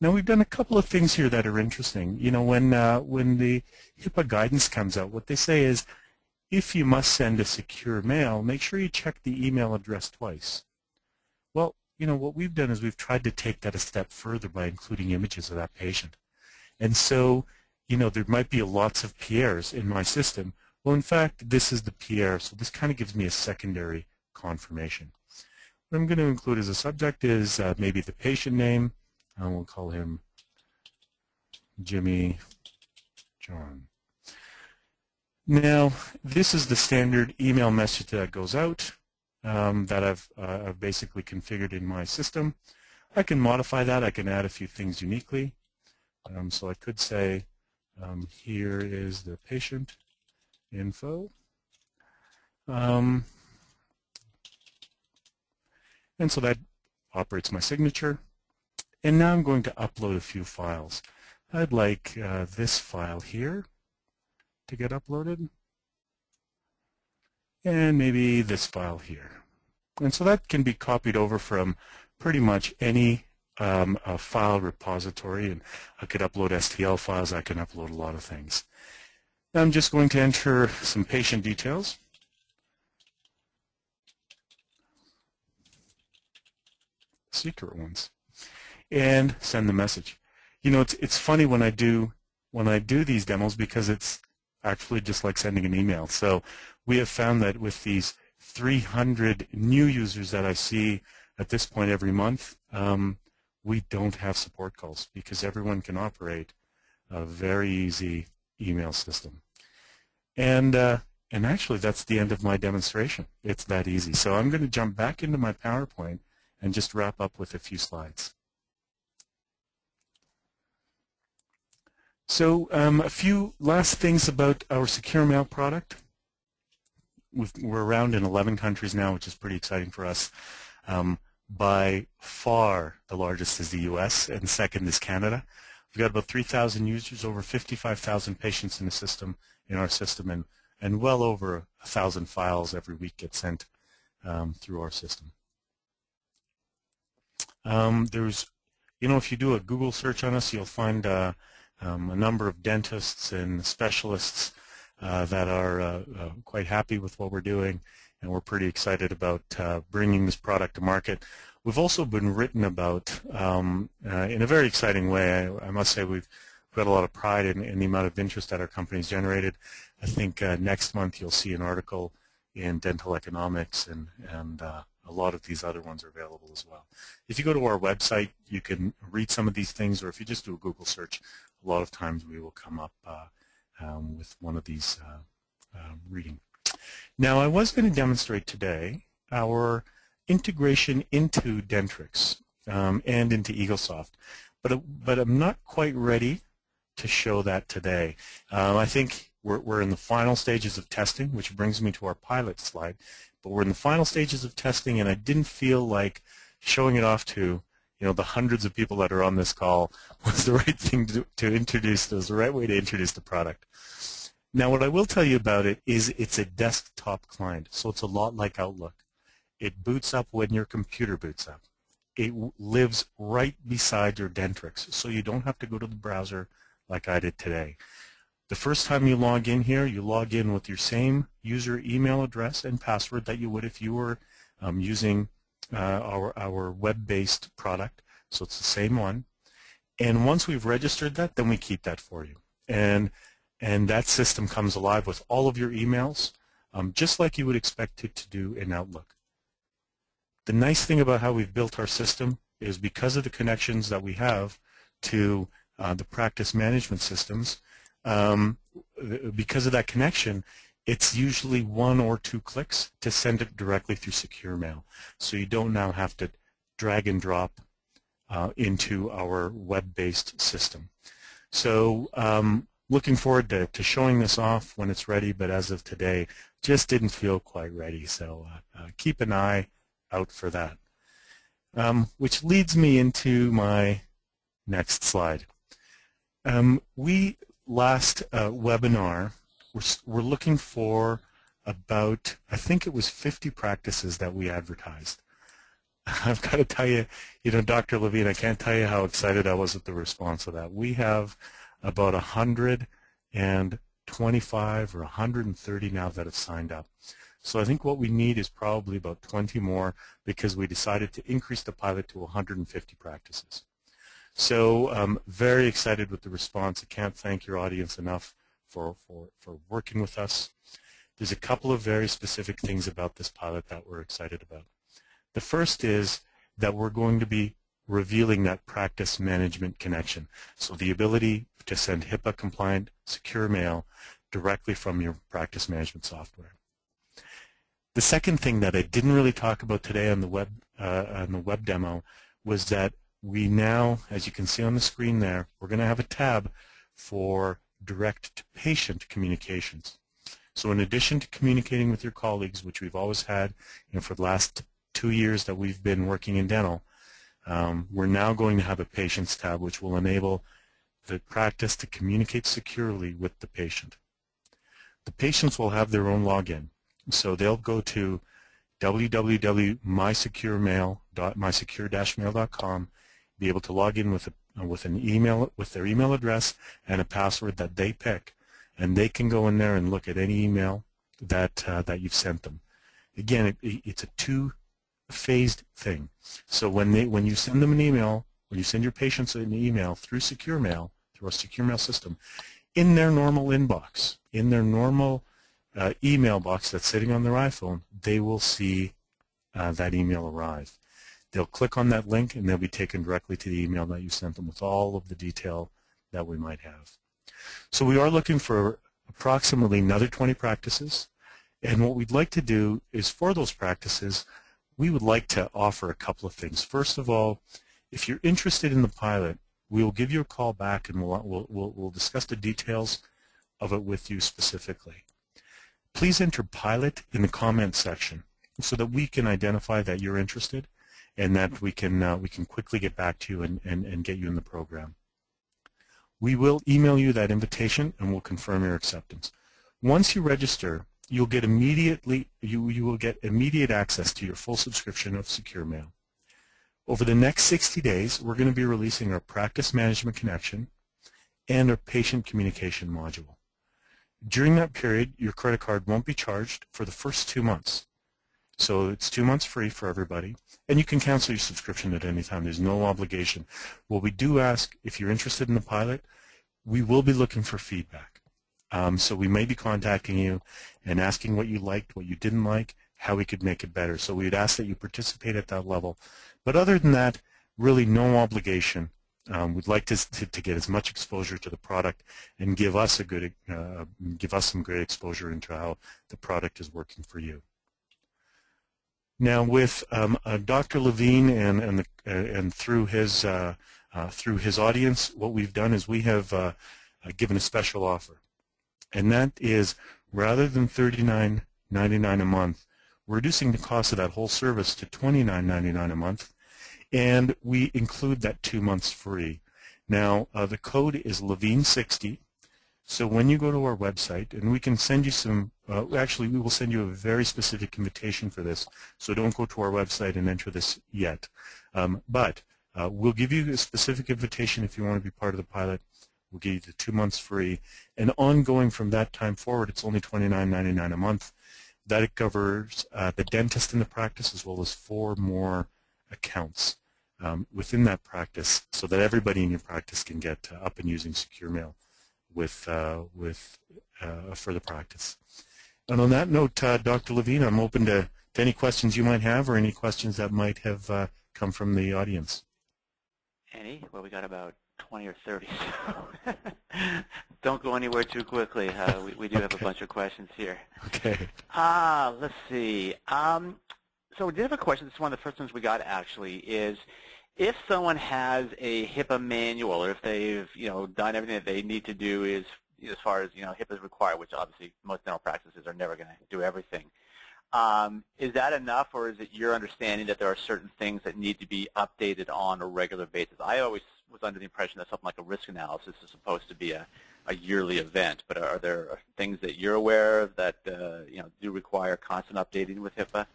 now we've done a couple of things here that are interesting. You know, when the HIPAA guidance comes out, what they say is, if you must send a secure mail, make sure you check the email address twice. Well, you know, what we've done is we've tried to take that a step further by including images of that patient. And so, you know, there might be lots of Pierres in my system. Well, in fact, this is the Pierre, so this kind of gives me a secondary confirmation. What I'm going to include as a subject is maybe the patient name. We'll call him Jimmy John. Now, this is the standard email message that goes out that I've basically configured in my system. I can modify that. I can add a few things uniquely. So I could say, here is the patient info. And so that operates my signature. And now I'm going to upload a few files. I'd like this file here to get uploaded, and maybe this file here. And so that can be copied over from pretty much any file repository, and I could upload STL files, I can upload a lot of things. Now I'm just going to enter some patient details. Secret ones. And send the message. You know, it's funny when I do these demos, because it's actually just like sending an email. So we have found that with these 300 new users that I see at this point every month, we don't have support calls because everyone can operate a very easy email system. And actually that's the end of my demonstration. It's that easy. So I'm going to jump back into my PowerPoint and just wrap up with a few slides. So a few last things about our secure mail product. We're around in 11 countries now, which is pretty exciting for us. By far, the largest is the US, and second is Canada. We've got about 3,000 users, over 55,000 patients in the system, in our system, and well over 1,000 files every week get sent through our system. There's, you know, if you do a Google search on us, you'll find a number of dentists and specialists that are quite happy with what we're doing, and we're pretty excited about bringing this product to market. We've also been written about in a very exciting way. I must say we've got a lot of pride in the amount of interest that our company's generated. I think next month you'll see an article in Dental Economics, and a lot of these other ones are available as well. If you go to our website, you can read some of these things, or if you just do a Google search, a lot of times we will come up with one of these reading. Now, I was going to demonstrate today our integration into Dentrix and into Eaglesoft, but I'm not quite ready to show that today. I think we're in the final stages of testing, which brings me to our pilot slide. But we're in the final stages of testing, and I didn't feel like showing it off to, you know, the hundreds of people that are on this call was the right thing to introduce. It was the right way to introduce the product. Now, what I will tell you about it is it's a desktop client, so it's a lot like Outlook. It boots up when your computer boots up. It lives right beside your Dentrix, so you don't have to go to the browser like I did today. The first time you log in here, you log in with your same user email address and password that you would if you were using our web-based product. So it's the same one. And once we've registered that, then we keep that for you. And that system comes alive with all of your emails, just like you would expect it to do in Outlook. The nice thing about how we've built our system is because of the connections that we have to the practice management systems, because of that connection, it's usually 1 or 2 clicks to send it directly through secure mail. So you don't now have to drag and drop into our web-based system. So looking forward to showing this off when it's ready, but as of today, just didn't feel quite ready. So keep an eye out for that. Which leads me into my next slide. We last webinar, we're looking for about, I think it was 50 practices that we advertised. I've got to tell you, Dr. Levine, I can't tell you how excited I was at the response of that. We have about 125 or 130 now that have signed up. So I think what we need is probably about 20 more because we decided to increase the pilot to 150 practices. So very excited with the response. I can't thank your audience enough for working with us. There's a couple of very specific things about this pilot that we're excited about. The first is that we're going to be revealing that practice management connection. So the ability to send HIPAA compliant secure mail directly from your practice management software. The second thing that I didn't really talk about today on the web demo was that we now, as you can see on the screen there, we're going to have a tab for direct-to-patient communications. So in addition to communicating with your colleagues, which we've always had for the last 2 years that we've been working in dental, we're now going to have a patients tab which will enable the practice to communicate securely with the patient. The patients will have their own login. So they'll go to www.mysecure-mail.com, be able to log in with an email, with their email address and a password that they pick, and they can go in there and look at any email that you've sent them. Again, it's a two-phased thing. So when you send them an email, when you send your patients an email through secure mail, through our secure mail system, in their normal inbox, in their normal email box that's sitting on their iPhone, they will see that email arrive. They'll click on that link and they'll be taken directly to the email that you sent them with all of the detail that we might have. So we are looking for approximately another 20 practices, and what we'd like to do is for those practices, we would like to offer a couple of things. First of all, if you're interested in the pilot, we will give you a call back and we'll discuss the details of it with you specifically. Please enter pilot in the comments section so that we can identify that you're interested and that we can quickly get back to you and get you in the program. We will email you that invitation and we'll confirm your acceptance. Once you register, you'll get you will get immediate access to your full subscription of Secure Mail. Over the next 60 days, we're going to be releasing our Practice Management Connection and our Patient Communication module. During that period, your credit card won't be charged for the first 2 months. So it's 2 months free for everybody, and you can cancel your subscription at any time. There's no obligation. What we do ask, if you're interested in the pilot, we will be looking for feedback. So we may be contacting you and asking what you liked, what you didn't like, how we could make it better. So we'd ask that you participate at that level. But other than that, really no obligation. We'd like to get as much exposure to the product and give us some great exposure into how the product is working for you. Now, with Dr. Levine and through his audience, what we've done is we have given a special offer, and that is rather than $39.99 a month, we're reducing the cost of that whole service to $29.99 a month, and we include that 2 months free. Now, the code is Levine60. So when you go to our website, and we can send you some, actually we will send you a very specific invitation for this, so don't go to our website and enter this yet. But we'll give you a specific invitation if you want to be part of the pilot. We'll give you the 2 months free, and ongoing from that time forward, it's only $29.99 a month. That it covers the dentist in the practice as well as 4 more accounts within that practice, so that everybody in your practice can get up and using Secure Mail with further practice. And on that note, Dr. Levine, I'm open to any questions you might have or any questions that might have come from the audience. Any? Well, we got about 20 or 30, so don't go anywhere too quickly. We do have a bunch of questions here. Okay. Let's see. So we did have a question. This is one of the first ones we got, actually, is if someone has a HIPAA manual, or if they've done everything that they need to do is as far as HIPAA is required, which obviously most dental practices are never going to do everything. Is that enough, or is it your understanding that there are certain things that need to be updated on a regular basis? I always was under the impression that something like a risk analysis is supposed to be a a yearly event, but are there things that you're aware of that do require constant updating with HIPAA?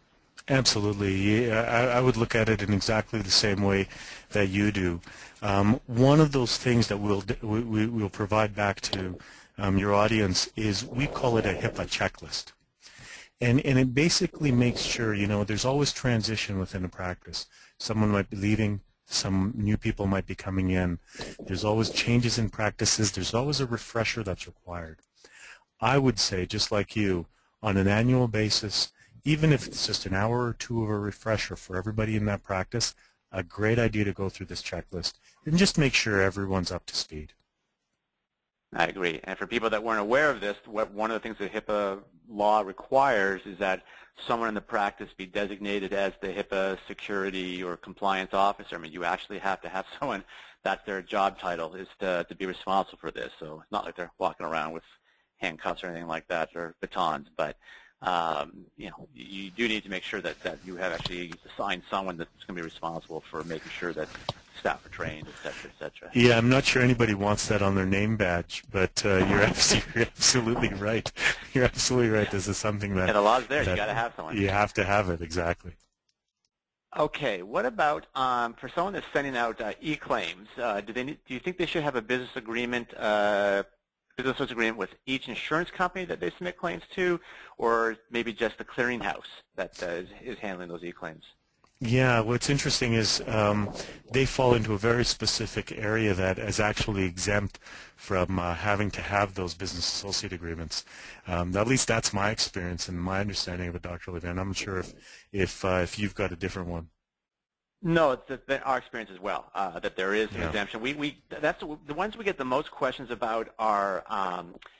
Absolutely. Yeah, I would look at it in exactly the same way that you do. One of those things that we'll provide back to your audience is, we call it a HIPAA checklist. And it basically makes sure, there's always transition within a practice. Someone might be leaving, some new people might be coming in. There's always changes in practices. There's always a refresher that's required. I would say, just like you, on an annual basis, even if it's just an hour or two of a refresher for everybody in that practice, a great idea to go through this checklist and just make sure everyone's up to speed. I agree. And for people that weren't aware of this, one of the things that HIPAA law requires is that someone in the practice be designated as the HIPAA security or compliance officer. I mean, you actually have to have someone, that's their job title, is to be responsible for this. So it's not like they're walking around with handcuffs or anything like that, or batons, but you do need to make sure that you have actually assigned someone that's going to be responsible for making sure that staff are trained, et cetera, et cetera. Yeah, I'm not sure anybody wants that on their name badge, but you're absolutely right. You're absolutely right. This is something that... And the law's there. You got to have someone. You have to have it, exactly. Okay. What about for someone that's sending out e-claims? Do you think they should have a business agreement with each insurance company that they submit claims to, or maybe just the clearinghouse that is handling those e-claims? Yeah, what's interesting is they fall into a very specific area that is actually exempt from having to have those business associate agreements. At least that's my experience and my understanding of it, Dr. Levine. I'm not sure if you've got a different one. No, it's our experience as well, that there is an exemption. That's the ones we get the most questions about are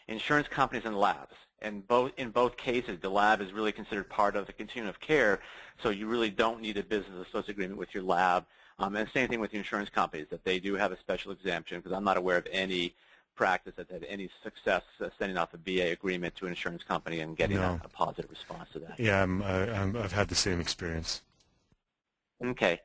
insurance companies and labs. And in both cases, the lab is really considered part of the continuum of care, so you really don't need a business associate agreement with your lab. And same thing with the insurance companies, that they do have a special exemption, because I'm not aware of any practice that had any success sending off a BA agreement to an insurance company and getting a positive response to that. Yeah, I've had the same experience. Okay.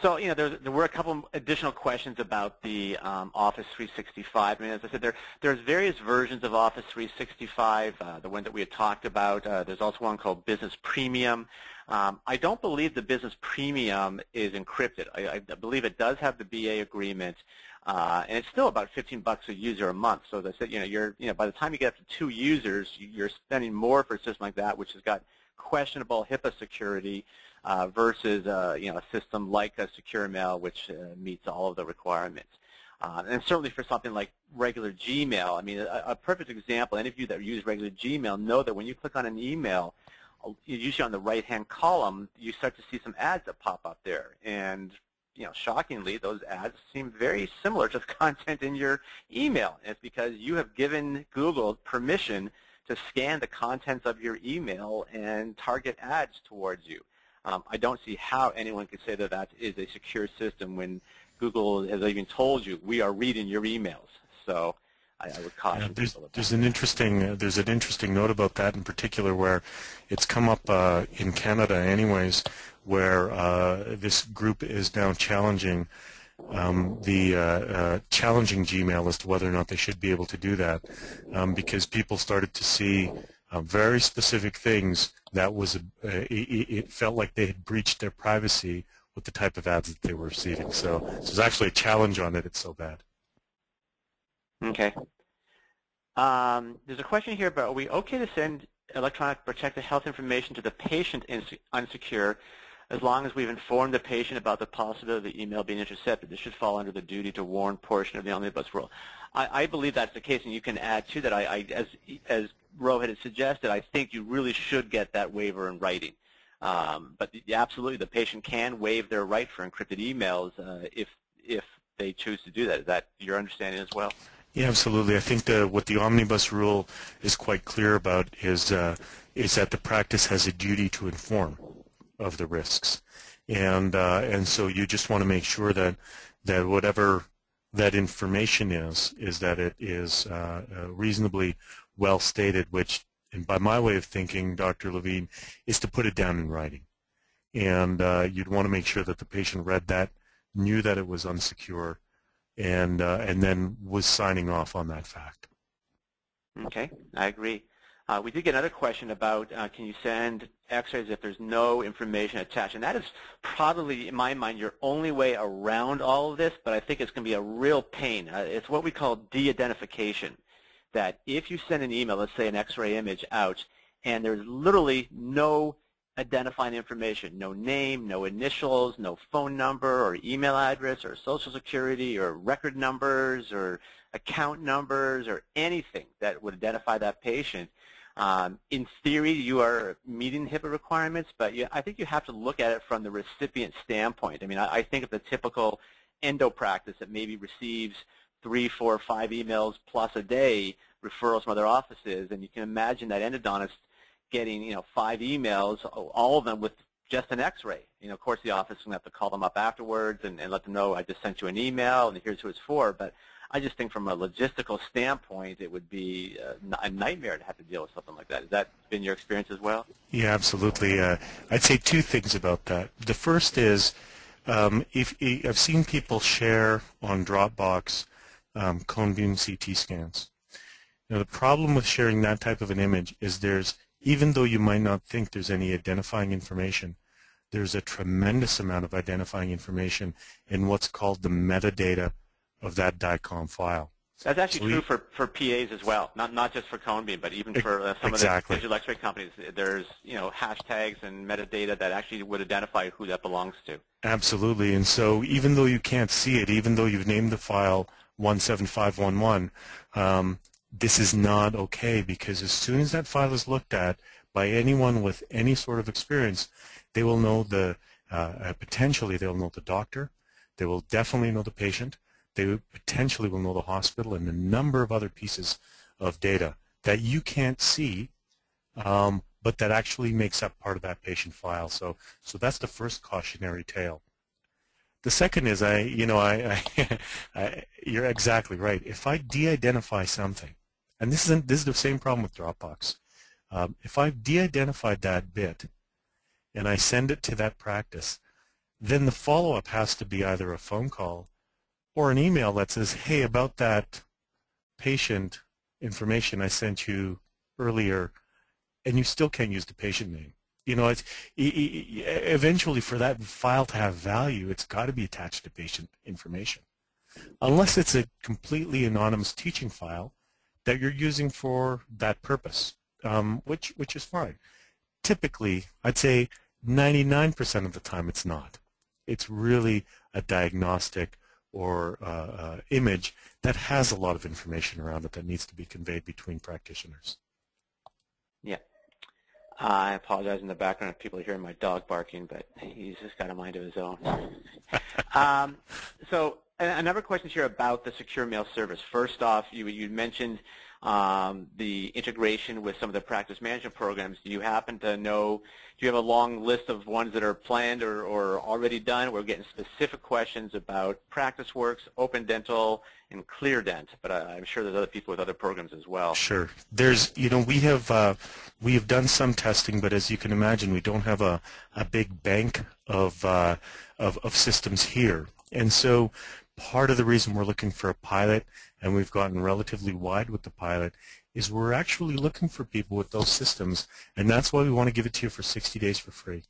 So, there were a couple additional questions about the Office 365. I mean, as I said, there's various versions of Office 365, the one that we had talked about. There's also one called Business Premium. I don't believe the Business Premium is encrypted. I believe it does have the BA agreement, and it's still about $15 a user a month. So as I said, by the time you get up to 2 users, you're spending more for a system like that, which has got questionable HIPAA security, versus a system like a Secure Mail, which meets all of the requirements. And certainly for something like regular Gmail, I mean, a perfect example, any of you that use regular Gmail know that when you click on an email, usually on the right-hand column, you start to see some ads that pop up there. And shockingly, those ads seem very similar to the content in your email. And it's because you have given Google permission to scan the contents of your email and target ads towards you. I don't see how anyone could say that that is a secure system when Google has even told you, we are reading your emails. So I would caution people about there's an interesting note about that in particular, where it's come up in Canada anyways, where this group is now challenging challenging Gmail as to whether or not they should be able to do that, because people started to see very specific things that it felt like they had breached their privacy with the type of ads that they were receiving. So there's actually a challenge on it. It's so bad. Okay. There's a question here about, are we okay to send electronic protected health information to the patient unsecure as long as we've informed the patient about the possibility of the email being intercepted? This should fall under the duty to warn portion of the Omnibus rule. I believe that's the case, and you can add to that. As Rohit had suggested, I think you really should get that waiver in writing. But absolutely, the patient can waive their right for encrypted emails if they choose to do that. Is that your understanding as well? Yeah, absolutely. I think what the Omnibus rule is quite clear about is that the practice has a duty to inform of the risks, and so you just want to make sure that whatever that information is that it is reasonably well stated, which, and by my way of thinking, Dr. Levine, is to put it down in writing. And you'd want to make sure that the patient read that, knew that it was unsecure, and then was signing off on that fact. Okay, I agree. We did get another question about can you send x-rays if there's no information attached, and that is probably, in my mind, your only way around all of this, but I think it's going to be a real pain. It's what we call de-identification, that if you send an email, let's say an x-ray image out, and there's literally no identifying information, no name, no initials, no phone number or email address or social security or record numbers or account numbers or anything that would identify that patient. In theory, you are meeting HIPAA requirements, but I think you have to look at it from the recipient standpoint. I mean, I think of the typical endo practice that maybe receives 3, 4, 5 emails plus a day, referrals from other offices, and you can imagine that endodontist getting 5 emails, all of them with just an x-ray. Of course, the office is going to have to call them up afterwards and let them know I just sent you an email and here's who it's for. But I just think from a logistical standpoint, it would be a nightmare to have to deal with something like that. Has that been your experience as well? Yeah, absolutely. I'd say 2 things about that. The first is I've seen people share on Dropbox cone beam CT scans. Now, the problem with sharing that type of an image is even though you might not think there's any identifying information, there's a tremendous amount of identifying information in what's called the metadata of that DICOM file. That's actually true for PAs as well, not just for cone beam, but even for some of the digital x-ray companies. There's hashtags and metadata that actually would identify who that belongs to. Absolutely, and so even though you can't see it, even though you've named the file 17511, this is not okay, because as soon as that file is looked at by anyone with any sort of experience, they will know potentially they'll know the doctor, they will definitely know the patient, they potentially will know the hospital and a number of other pieces of data that you can't see, but that actually makes up part of that patient file. So that's the first cautionary tale. The second is, you're exactly right. If I de-identify something, and this is the same problem with Dropbox. If I've de-identified that bit and I send it to that practice, then the follow-up has to be either a phone call or an email that says, hey, about that patient information I sent you earlier, and you still can't use the patient name. Eventually, for that file to have value, it's got to be attached to patient information. Unless it's a completely anonymous teaching file that you're using for that purpose, which is fine. Typically, I'd say 99% of the time it's not. It's really a diagnostic or image that has a lot of information around it that needs to be conveyed between practitioners. Yeah. I apologize in the background if people are hearing my dog barking, but he's just got a mind of his own. So another question here about the secure mail service. First off, you mentioned the integration with some of the practice management programs. Do you happen to know, do you have a long list of ones that are planned or already done? We're getting specific questions about PracticeWorks, Open Dental, and ClearDent, but I'm sure there's other people with other programs as well. Sure. There's, we have done some testing, but as you can imagine, we don't have a big bank of systems here. And so part of the reason we're looking for a pilot, and we've gotten relatively wide with the pilot, is we're actually looking for people with those systems, and that's why we want to give it to you for 60 days for free.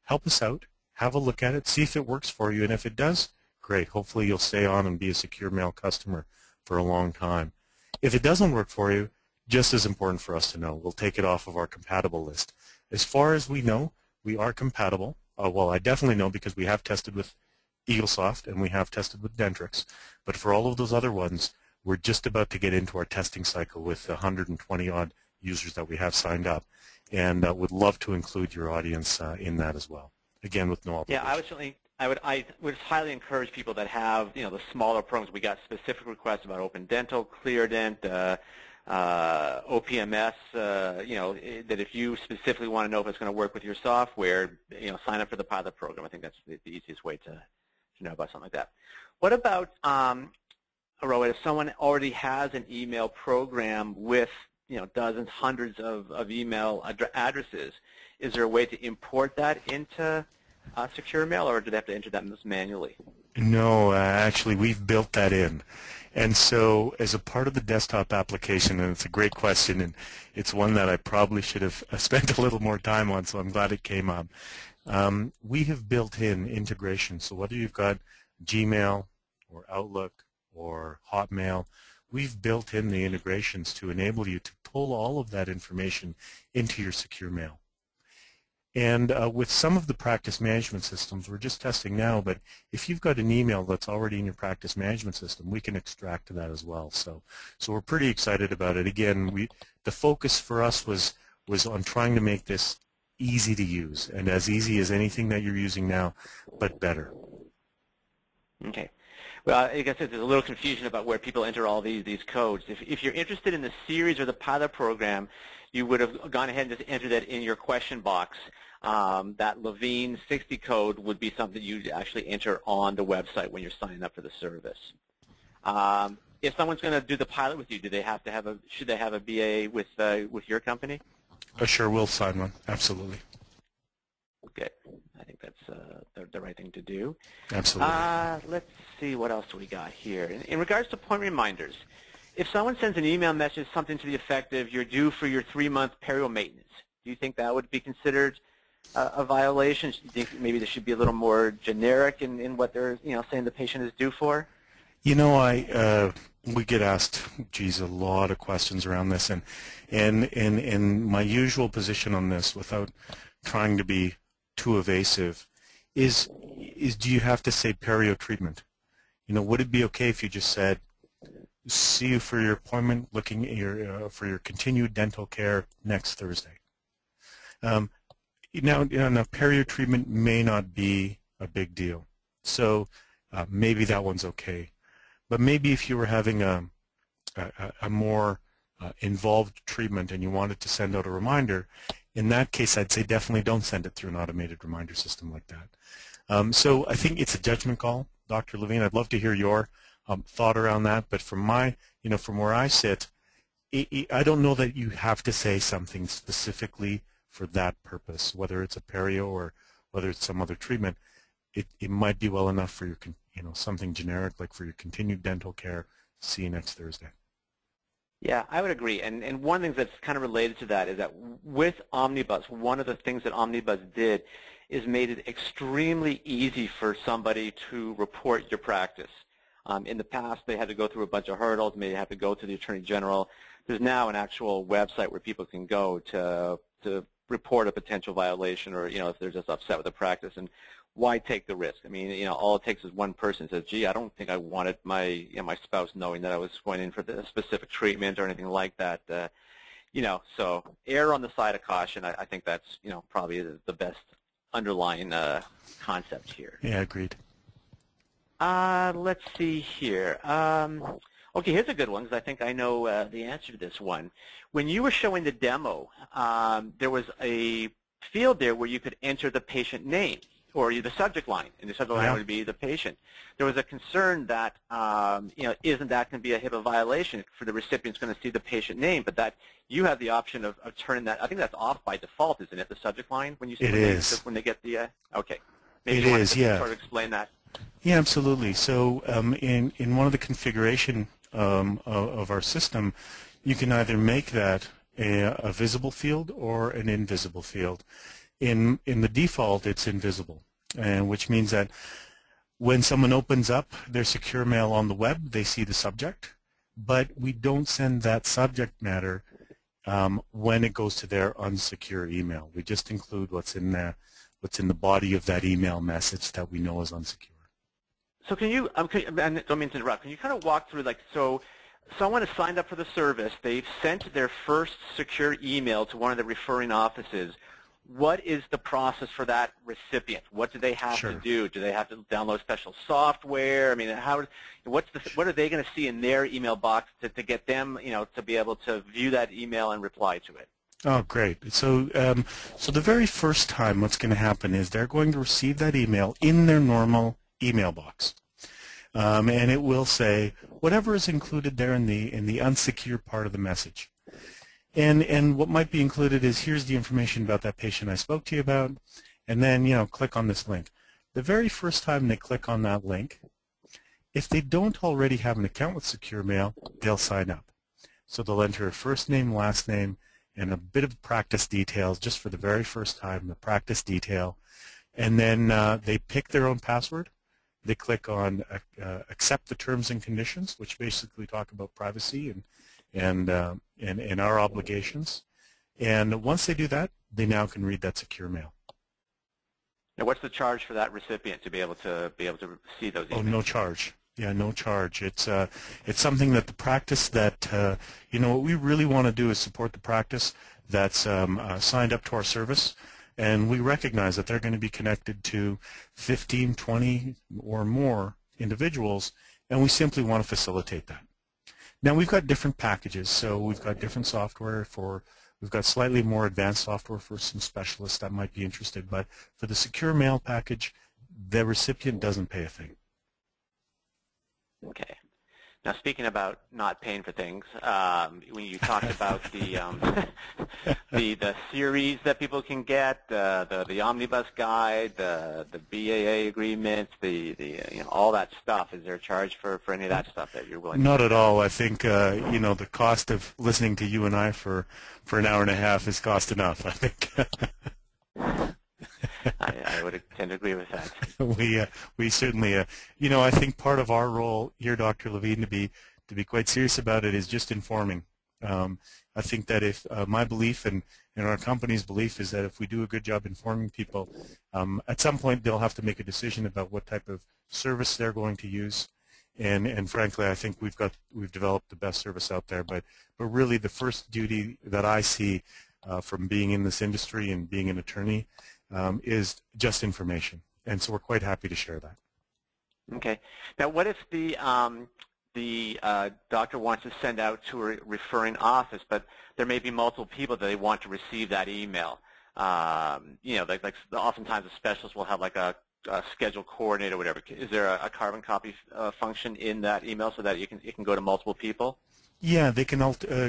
Help us out, have a look at it, see if it works for you, and if it does, great. Hopefully you'll stay on and be a secure mail customer for a long time. If it doesn't work for you, just as important for us to know. We'll take it off of our compatible list. As far as we know, we are compatible. Well, I definitely know because we have tested with EagleSoft and we have tested with Dentrix. But for all of those other ones, we're just about to get into our testing cycle with 120-odd users that we have signed up, and would love to include your audience in that as well. Again, with no obligation. Yeah, I would highly encourage people that have the smaller programs. We got specific requests about Open Dental, ClearDent, OPMS. That if you specifically want to know if it's going to work with your software, sign up for the pilot program. I think that's the easiest way to know about something like that. What about Rohit, if someone already has an email program with dozens, hundreds of email addresses, is there a way to import that into secure mail, or do they have to enter that manually? No, actually we've built that in. And so as a part of the desktop application, and it's a great question, and it's one that I probably should have spent a little more time on, so I'm glad it came up. We have built in integration. So whether you've got Gmail or Outlook or Hotmail, we've built in the integrations to enable you to pull all of that information into your secure mail. And with some of the practice management systems, we're just testing now, but if you've got an email that's already in your practice management system, we can extract that as well. So we're pretty excited about it. Again, the focus for us was on trying to make this easy to use, and as easy as anything that you're using now, but better. Okay. Well, I guess there's a little confusion about where people enter all these codes. If you're interested in the series or the pilot program, you would have gone ahead and just entered that in your question box. That Levine 60 code would be something you'd actually enter on the website when you're signing up for the service. If someone's going to do the pilot with you, should they have a BA with your company? Sure, we'll sign one. Absolutely. Okay, I think that's the right thing to do. Absolutely. Let's see what else we got here. In regards to point reminders, if someone sends an email message, something to the effect of "you're due for your 3-month perio maintenance," do you think that would be considered a violation? Do you think maybe there should be a little more generic in what they're saying the patient is due for? You know, we get asked, geez, a lot of questions around this, and my usual position on this, without trying to be too evasive, is do you have to say perio treatment? Would it be okay if you just said, "See you for your appointment, looking at for your continued dental care next Thursday"? Now, perio treatment may not be a big deal, so maybe that one's okay. But maybe if you were having a more involved treatment and you wanted to send out a reminder, in that case I'd say definitely don't send it through an automated reminder system like that. So I think it's a judgment call, Dr. Levine. I'd love to hear your thought around that, but from from where I sit, I don't know that you have to say something specifically for that purpose, whether it's a perio or whether it's some other treatment. It might be well enough for your something generic like for your continued dental care. See you next Thursday. Yeah, I would agree. And one of the things that's kind of related to that is that with Omnibus, one of the things that Omnibus did is made it extremely easy for somebody to report your practice. In the past, they had to go through a bunch of hurdles. Maybe they have to go to the Attorney General. There's now an actual website where people can go to report a potential violation, or if they're just upset with the practice. And why take the risk? I mean, all it takes is one person says, "Gee, I don't think I wanted my my spouse knowing that I was going in for the specific treatment or anything like that." So err on the side of caution. I think that's probably the best underlying concept here. Yeah, agreed. Let's see here. Okay, here's a good one, because I think I know the answer to this one. When you were showing the demo, there was a field there where you could enter the patient name or the subject line, and the subject line would be the patient. There was a concern that, isn't that going to be a HIPAA violation for the recipient's going to see the patient name, but that you have the option of turning that. I think that's off by default, isn't it, the subject line when you see it the name, is. just when they get the, okay. Maybe it you want is, to yeah. sort of explain that. Yeah, absolutely. So in one of the configuration of our system, you can either make that a visible field or an invisible field. In the default, it's invisible, and which means that when someone opens up their secure mail on the web, they see the subject, but we don't send that subject matter when it goes to their unsecure email. We just include what's in the body of that email message that we know is unsecure. So can you, I don't mean to interrupt, can you kind of walk through, so someone has signed up for the service, they've sent their first secure email to one of the referring offices. What is the process for that recipient? What do they have to do? Do they have to download special software? I mean, what are they going to see in their email box to get them, to be able to view that email and reply to it? Oh, great. So the very first time what's going to happen is they're going to receive that email in their normal email box. And it will say whatever is included there in the unsecure part of the message. And what might be included is, here's the information about that patient I spoke to you about, and then click on this link. The very first time they click on that link, If they don't already have an account with Secure Mail, they'll sign up. So they'll enter a first name, last name, and a bit of practice details just for the very first time, the practice detail. And then they pick their own password. They click on accept the terms and conditions, which basically talk about privacy and our obligations. And once they do that, they now can read that Secure Mail. Now, what's the charge for that recipient to be able to see those emails? Oh, no charge. Yeah, no charge. It's something that the practice that what we really want to do is support the practice that's signed up to our service, and we recognize that they're going to be connected to 15, 20, or more individuals, and we simply want to facilitate that. Now we've got different packages, so we've got different software we've got slightly more advanced software for some specialists that might be interested, but for the Secure Mail package, the recipient doesn't pay a thing. Okay. Now, speaking about not paying for things, when you talked about the the series that people can get, the Omnibus guide, the BAA agreements, all that stuff, is there a charge for any of that stuff that you're willing to Not at all. I think the cost of listening to you and I for an hour and a half is cost enough, I think. I would tend to agree with that. We certainly, I think part of our role here, Dr. Levine, to be quite serious about it is just informing. I think that if my belief and our company's belief is that if we do a good job informing people, at some point they'll have to make a decision about what type of service they're going to use. And frankly, I think we've developed the best service out there. But really, the first duty that I see from being in this industry and being an attorney is just information, and so we're quite happy to share that. Okay. Now, what if the doctor wants to send out to a referring office, but there may be multiple people that they want to receive that email? Like oftentimes a specialist will have like a schedule coordinator or whatever. Is there a carbon copy function in that email so that it can go to multiple people? Yeah, they can.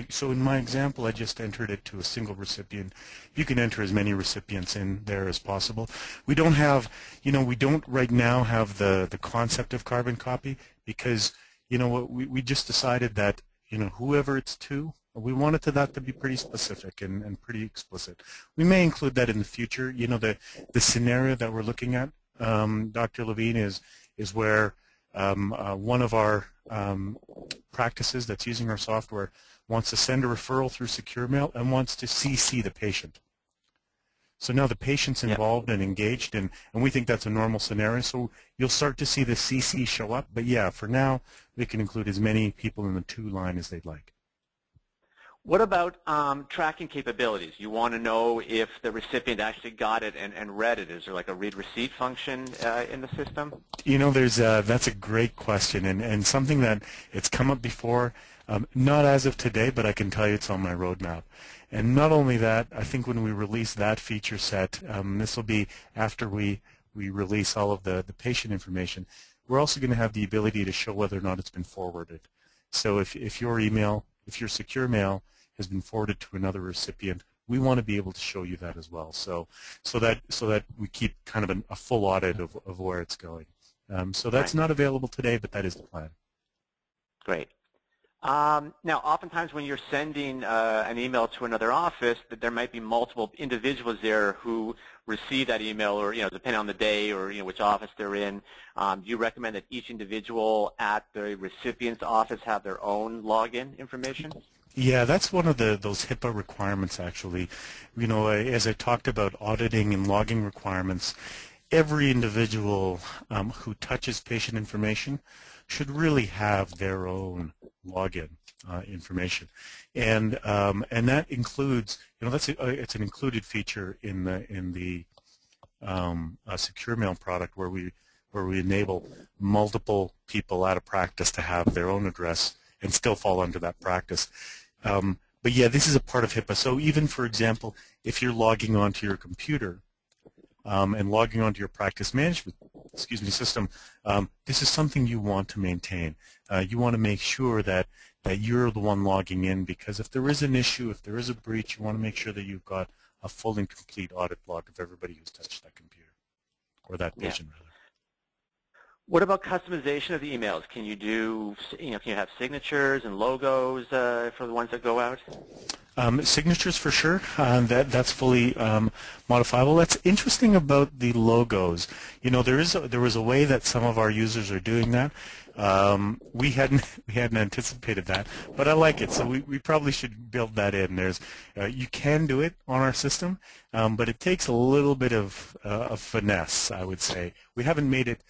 So in my example, I just entered it to a single recipient. You can enter as many recipients in there as possible. We don't have, we don't right now have the concept of carbon copy because, we just decided that, whoever it's to, we wanted that to be pretty specific and pretty explicit. We may include that in the future. The scenario that we're looking at, Dr. Levine, is where one of our practices that's using our software wants to send a referral through Secure Mail and wants to CC the patient. So now the patient's involved and engaged, and we think that's a normal scenario. So you'll start to see the CC show up. But yeah, for now, we can include as many people in the to line as they'd like. What about tracking capabilities? You want to know if the recipient actually got it and read it. Is there like a read receipt function in the system? That's a great question, and something that it's come up before, not as of today, but I can tell you it's on my roadmap. And not only that, I think when we release that feature set, this will be after we release all of the patient information, we're also going to have the ability to show whether or not it's been forwarded. So if your Secure Mail has been forwarded to another recipient, we want to be able to show you that as well. So that we keep kind of a full audit of where it's going. So that's not available today, but that is the plan. Great. Now, oftentimes when you're sending an email to another office, that there might be multiple individuals there who receive that email, or depending on the day or which office they're in. Do you recommend that each individual at the recipient's office have their own login information? Yeah, that's one of those HIPAA requirements, actually. As I talked about auditing and logging requirements, every individual who touches patient information should really have their own login information, and that includes, it's an included feature in the Secure Mail product where we enable multiple people at a practice to have their own address and still fall under that practice. But yeah, this is a part of HIPAA. So even, for example, if you're logging onto your computer and logging onto your practice management system, this is something you want to maintain. You want to make sure that you're the one logging in, because if there is an issue, if there is a breach, you want to make sure that you've got a full and complete audit log of everybody who's touched that computer or that patient, rather. What about customization of the emails? Can you do, can you have signatures and logos for the ones that go out? Signatures for sure. That's fully modifiable. That's interesting about the logos. There was a way that some of our users are doing that. We hadn't anticipated that, but I like it. So we probably should build that in. You can do it on our system, but it takes a little bit of finesse, I would say. We haven't made it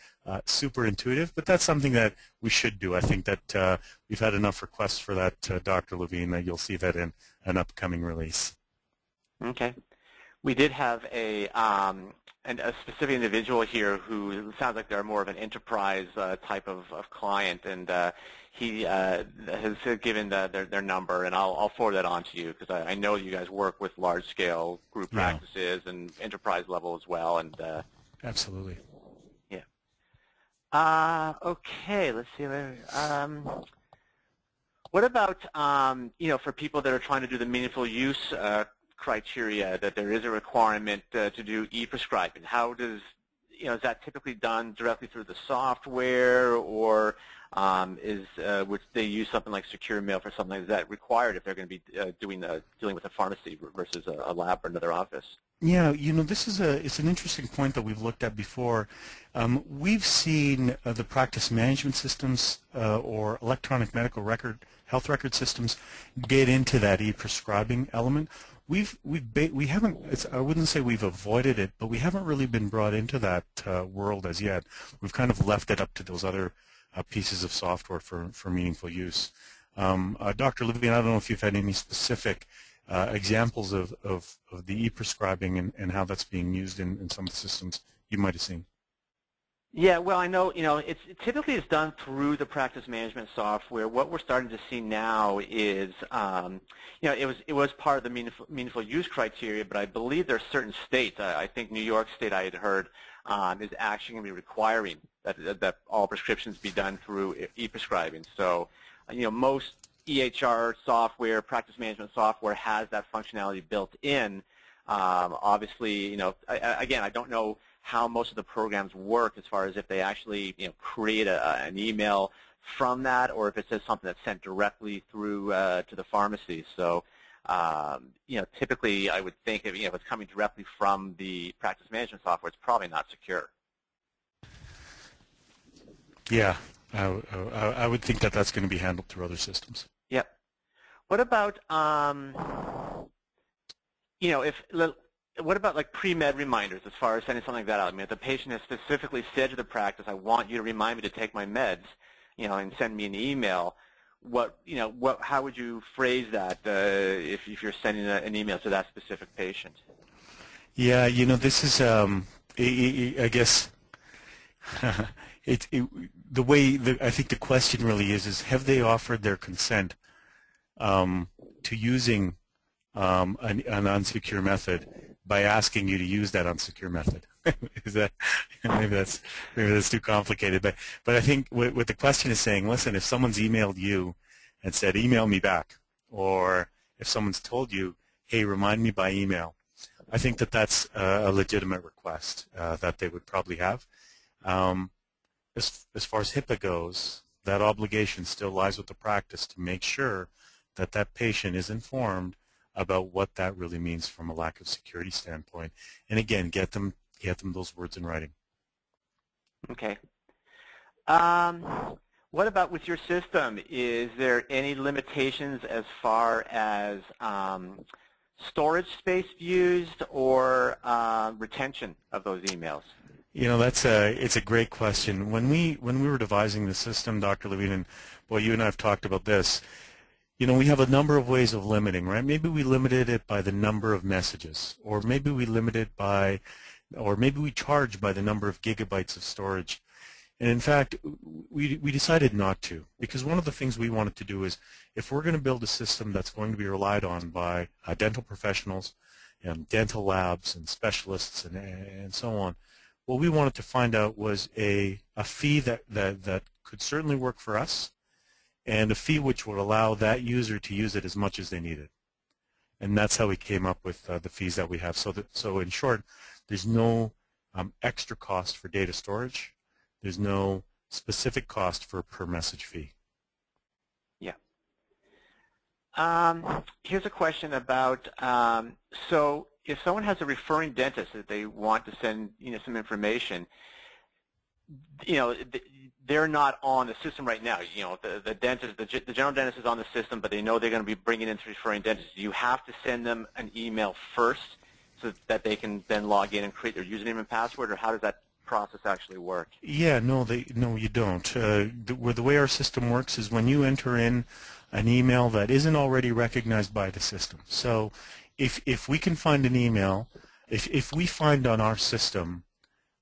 super intuitive, but that's something that we should do. I think that we've had enough requests for that, Dr. Levine, that you'll see that in an upcoming release. Okay. We did have a specific individual here who sounds like they're more of an enterprise type of client, and he has given their number, and I'll forward that on to you because I know you guys work with large-scale group practices and enterprise level as well. And absolutely. Yeah. Okay. Let's see. What about for people that are trying to do the meaningful use criteria, that there is a requirement to do e-prescribing? How does, is that typically done directly through the software, or would they use something like secure mail for something? Is that required if they're going to be dealing with a pharmacy versus a lab or another office? Yeah, this is it's an interesting point that we've looked at before. We've seen the practice management systems or electronic medical health record systems get into that e-prescribing element. We haven't. I wouldn't say we've avoided it, but we haven't really been brought into that world as yet. We've kind of left it up to those other pieces of software for meaningful use. Dr. Levine, I don't know if you've had any specific examples of the e-prescribing and how that's being used in some of the systems you might have seen. Yeah, well, I know, it typically is done through the practice management software. What we're starting to see now is, it was part of the meaningful use criteria, but I believe there are certain states, I think New York State I had heard, is actually going to be requiring that all prescriptions be done through e-prescribing. So, most EHR software, practice management software has that functionality built in. Obviously, again, I don't know how most of the programs work as far as if they actually, create an email from that, or if it's just something that's sent directly through to the pharmacy. So, typically I would think if it's coming directly from the practice management software, it's probably not secure. Yeah, I would think that that's going to be handled through other systems. Yep. What about, what about like pre-med reminders as far as sending something like that out? I mean, if the patient has specifically said to the practice, I want you to remind me to take my meds, and send me an email, how would you phrase that if you're sending an email to that specific patient? Yeah, this is, I guess, the way I think the question really is have they offered their consent to using an unsecure method by asking you to use that unsecure method? Is that maybe that's too complicated? But I think what the question is saying, listen, if someone's emailed you and said email me back, or if someone's told you, hey, remind me by email, I think that that's a legitimate request that they would probably have. As far as HIPAA goes, that obligation still lies with the practice to make sure that that patient is informed about what that really means from a lack of security standpoint, and again, get them those words in writing. Okay. What about with your system? Is there any limitations as far as storage space used or retention of those emails? It's a great question. When we were devising the system, Dr. Levine, and well, you and I have talked about this. We have a number of ways of limiting, right? Maybe we limited it by the number of messages, or maybe we limit it by, or maybe we charge by the number of gigabytes of storage. And in fact, we decided not to, because one of the things we wanted to do is, if we're going to build a system that's going to be relied on by dental professionals and dental labs and specialists and so on, what we wanted to find out was a fee that could certainly work for us, and a fee which would allow that user to use it as much as they needed. And that's how we came up with the fees that we have. So in short, there's no extra cost for data storage. There's no specific cost for a per message fee. Yeah. Here's a question about, so if someone has a referring dentist that they want to send, some information, they're not on the system right now. The dentist, the general dentist is on the system, but they know they're going to be bringing in referring dentists. You have to send them an email first so that they can then log in and create their username and password, or how does that process actually work? Yeah, no, you don't. The way our system works is when you enter in an email that isn't already recognized by the system. So if we can find an email, if we find on our system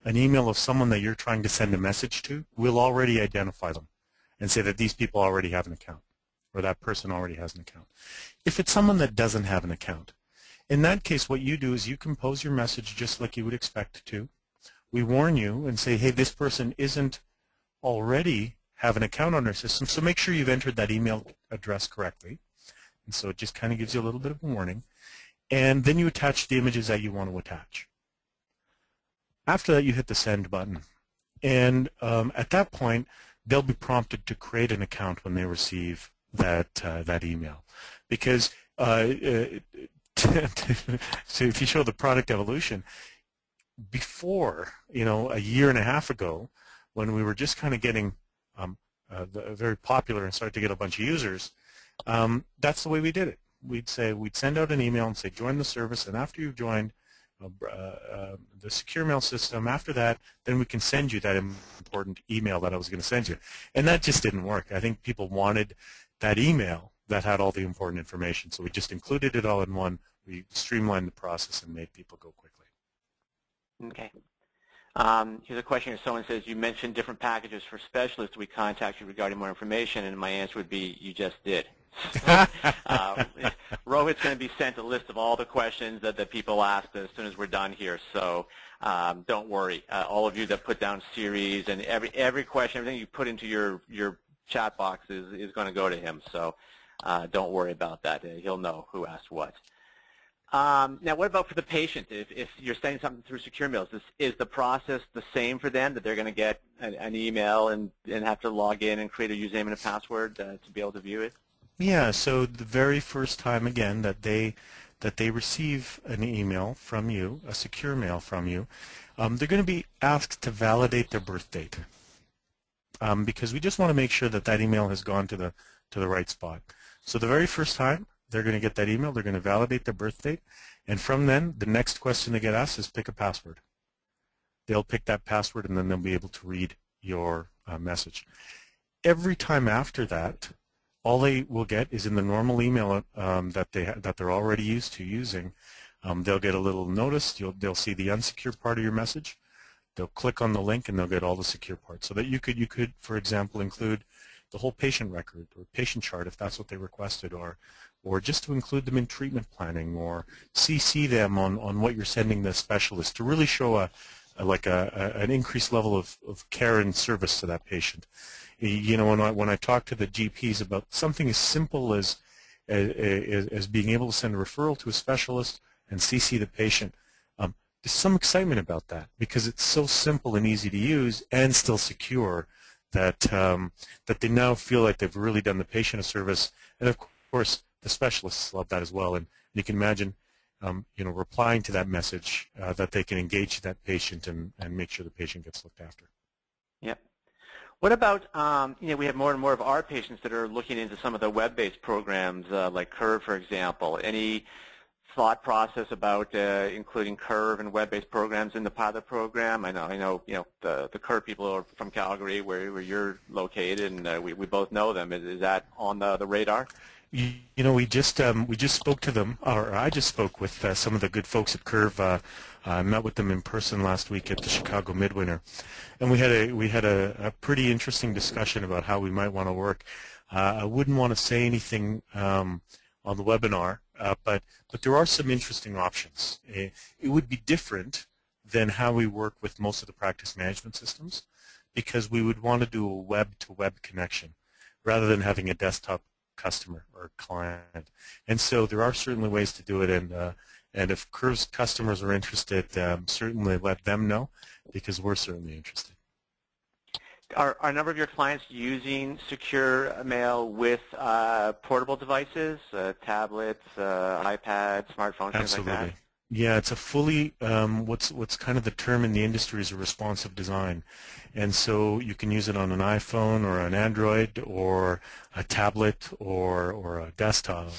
an email of someone that you're trying to send a message to, we'll already identify them and say that these people already have an account, or that person already has an account. If it's someone that doesn't have an account, in that case what you do is you compose your message just like you would expect to. We warn you and say, hey, this person isn't already have an account on our system, so make sure you've entered that email address correctly. And so it just kind of gives you a little bit of a warning. And then you attach the images that you want to attach. After that, you hit the send button. And at that point, they'll be prompted to create an account when they receive that email. Because so if you show the product evolution, before, a year and a half ago, when we were just kind of getting very popular and started to get a bunch of users, that's the way we did it. We'd send out an email and say, join the service, and after you've joined the secure mail system, after that, then we can send you that important email that I was going to send you. And that just didn't work. I think people wanted that email that had all the important information, so we just included it all in one. We streamlined the process and made people go quickly. Okay. Here's a question here. Someone says, you mentioned different packages for specialists. We contact you regarding more information, and my answer would be, you just did. Rohit's going to be sent a list of all the questions that people asked as soon as we're done here. So don't worry. All of you that put down series and every question, everything you put into your chat box is going to go to him. So don't worry about that. He'll know who asked what. Now, what about for the patient? If you're sending something through secure mails, is the process the same for them, that they're going to get an email and have to log in and create a username and a password to be able to view it? Yeah, so the very first time, again, that they receive an email from you, a secure mail from you, they're going to be asked to validate their birth date, because we just want to make sure that that email has gone to the right spot. So the very first time they're going to get that email, they're going to validate their birth date, and from then, the next question they get asked is pick a password. They'll pick that password, and then they'll be able to read your message. Every time after that, all they will get is in the normal email that they're already used to using. They'll get a little notice. They'll see the unsecure part of your message. They'll click on the link and they'll get all the secure parts. So that you could, for example, include the whole patient record or patient chart if that's what they requested, or just to include them in treatment planning, or CC them on what you're sending the specialist to really show an increased level of care and service to that patient. When I talk to the GPs about something as simple as being able to send a referral to a specialist and CC the patient, there's some excitement about that because it's so simple and easy to use and still secure that they now feel like they've really done the patient a service. And of course, the specialists love that as well. And you can imagine, replying to that message that they can engage that patient and make sure the patient gets looked after. Yep. What about, we have more and more of our patients that are looking into some of the web-based programs like Curve, for example. Any thought process about including Curve and web-based programs in the pilot program? I know, the Curve people are from Calgary, where you're located, and we both know them. Is that on the radar? We just spoke to them, or I just spoke with some of the good folks at Curve. I met with them in person last week at the Chicago Midwinter, and we had a pretty interesting discussion about how we might want to work. I wouldn't want to say anything on the webinar, but there are some interesting options. It would be different than how we work with most of the practice management systems, because we would want to do a web-to-web connection rather than having a desktop customer or client. And so there are certainly ways to do it, and if Curve's customers are interested, certainly let them know, because we're certainly interested. Are a number of your clients using secure mail with portable devices, tablets, iPads, smartphones, things like that? Absolutely. Yeah, it's a fully, what's kind of the term in the industry is a responsive design. And so you can use it on an iPhone or an Android or a tablet or a desktop.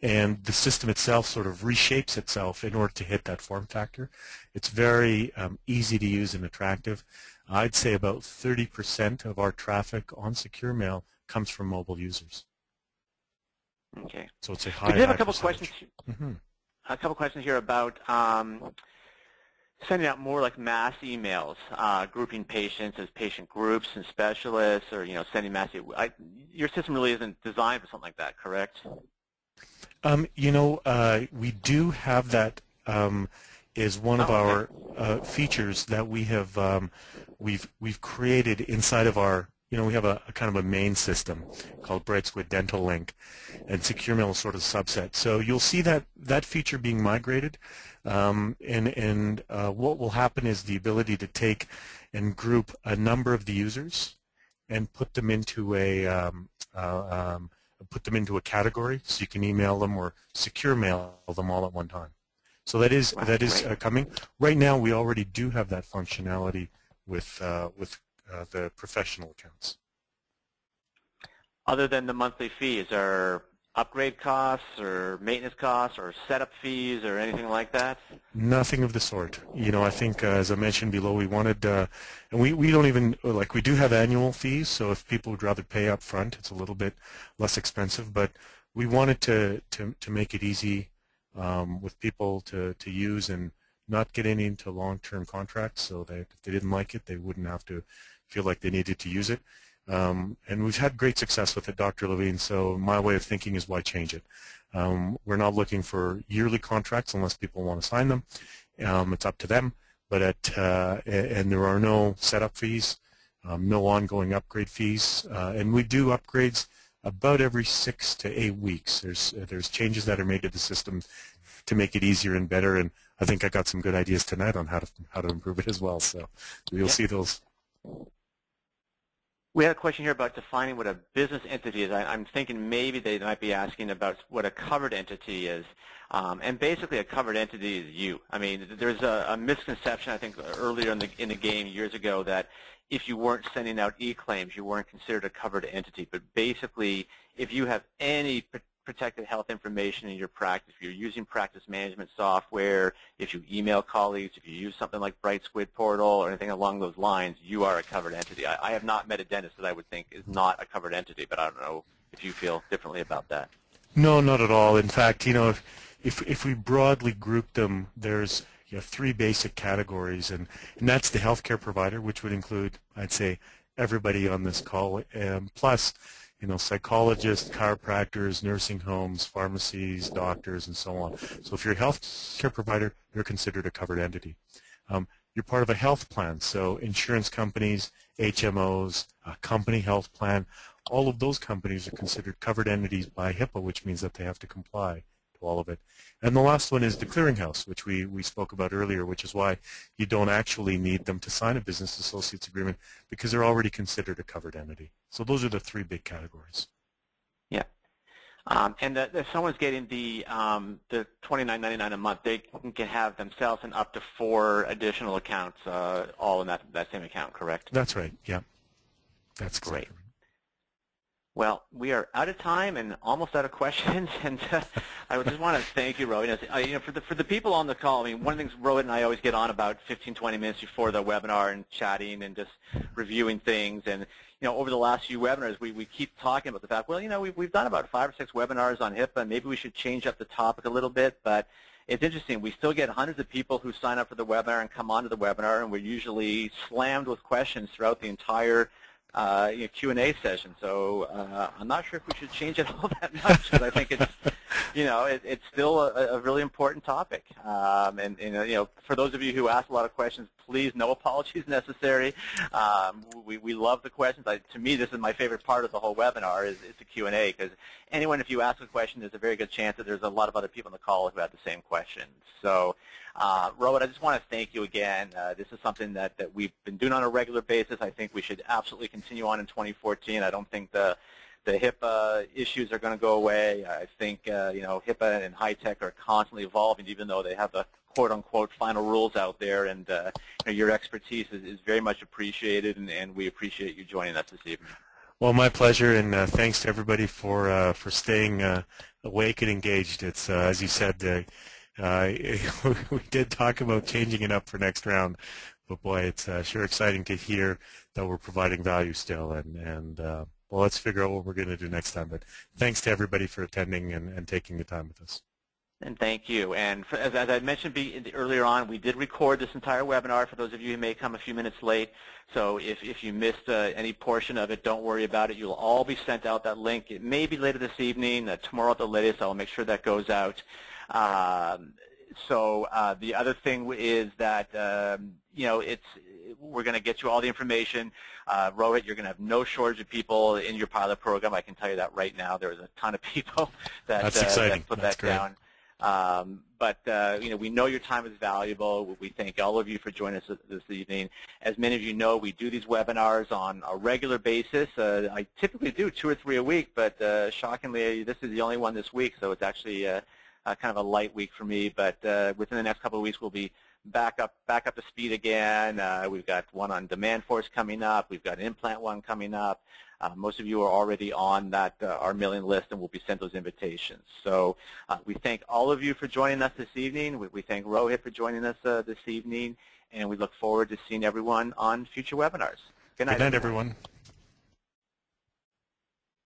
And the system itself sort of reshapes itself in order to hit that form factor. It's very easy to use and attractive. I'd say about 30% of our traffic on secure mail comes from mobile users. Okay. So it's a high We do have a couple percentage. questions. Mm-hmm. A couple questions here about sending out more like mass emails, grouping patients as patient groups and specialists, or sending mass. Your system really isn't designed for something like that, correct? We do have that is one of our features that we have we've created inside of our. We have a kind of a main system called Bright Squid Dental Link, and Secure Mail is sort of a subset. So you'll see that feature being migrated, and what will happen is the ability to take and group a number of the users and put them into a category, so you can email them or secure mail them all at one time. So that is coming. Right now, we already do have that functionality with the professional accounts. Other than the monthly fees, are upgrade costs or maintenance costs or setup fees or anything like that? Nothing of the sort. I think, as I mentioned below, we wanted, and we don't even, we do have annual fees, so if people would rather pay up front, it's a little bit less expensive, but we wanted to make it easy with people to use and not get into long-term contracts, so that if they didn't like it, they wouldn't have to feel like they needed to use it. And we've had great success with it, Dr. Levine, so my way of thinking is why change it? We're not looking for yearly contracts unless people want to sign them. It's up to them, but and there are no setup fees, no ongoing upgrade fees, and we do upgrades about every 6 to 8 weeks. There's changes that are made to the system to make it easier and better, and I think I got some good ideas tonight on how to improve it as well. So you'll see those. We had a question here about defining what a business entity is. I'm thinking maybe they might be asking about what a covered entity is. And basically a covered entity is you. I mean, there's a misconception, I think, earlier in the game years ago that if you weren't sending out e-claims, you weren't considered a covered entity. But basically, if you have any protected health information in your practice, if you're using practice management software, if you email colleagues, if you use something like Bright Squid Portal or anything along those lines, you are a covered entity. I have not met a dentist that I would think is not a covered entity, but I don't know if you feel differently about that. No, not at all. In fact, if we broadly group them, there's 3 basic categories, and that's the healthcare provider, which would include, I'd say, everybody on this call, plus psychologists, chiropractors, nursing homes, pharmacies, doctors, and so on. So if you're a health care provider, you're considered a covered entity. You're part of a health plan, so insurance companies, HMOs, a company health plan, all of those companies are considered covered entities by HIPAA, which means that they have to comply to all of it. And the last one is the clearinghouse, which we spoke about earlier, which is why you don't actually need them to sign a business associates agreement, because they're already considered a covered entity. So those are the 3 big categories. Yeah. And if someone's getting the $29.99 a month, they can have themselves and up to 4 additional accounts, all in that same account, correct? That's right. Yeah. That's great. Exactly. Well, we are out of time and almost out of questions, and I just want to thank you, Rohit. For the people on the call, I mean, one of the things Rohit and I always get on about 15, 20 minutes before the webinar and chatting and just reviewing things. And over the last few webinars, we keep talking about the fact, well, we've done about 5 or 6 webinars on HIPAA. Maybe we should change up the topic a little bit, but it's interesting. We still get hundreds of people who sign up for the webinar and come onto the webinar, and we're usually slammed with questions throughout the entire Q&A session. So I'm not sure if we should change it all that much, because I think it's, it's still a really important topic. And for those of you who asked a lot of questions, please, no apologies necessary. We love the questions. To me, this is my favorite part of the whole webinar is the Q&A, because anyone, if you ask a question, there's a very good chance that there's a lot of other people on the call who have the same question. So Rohit, I just want to thank you again. This is something that we've been doing on a regular basis. I think we should absolutely continue on in 2014. I don't think the HIPAA issues are going to go away. I think HIPAA and high tech are constantly evolving, even though they have the quote-unquote final rules out there. And your expertise is very much appreciated, and we appreciate you joining us this evening. Well, my pleasure, and thanks to everybody for staying awake and engaged. It's as you said, we did talk about changing it up for next round, but boy, it's sure exciting to hear that we're providing value still. And well, let's figure out what we're going to do next time. But thanks to everybody for attending and taking the time with us. And thank you. And as I mentioned earlier on, we did record this entire webinar for those of you who may come a few minutes late. So if you missed any portion of it, don't worry about it. You'll all be sent out that link. It may be later this evening, tomorrow at the latest. I'll make sure that goes out. The other thing is that we're going to get you all the information. Rohit, you're going to have no shortage of people in your pilot program. I can tell you that right now. There's a ton of people that put that down. We know your time is valuable. We thank all of you for joining us this evening. As many of you know, we do these webinars on a regular basis. I typically do 2 or 3 a week, but shockingly, this is the only one this week, so it's actually kind of a light week for me. But within the next couple of weeks, we'll be back up to speed again. We've got one on demand force coming up. We've got an implant one coming up. Most of you are already on that our mailing list, and we'll be sent those invitations. So we thank all of you for joining us this evening. We thank Rohit for joining us this evening, and we look forward to seeing everyone on future webinars. Good night, everyone.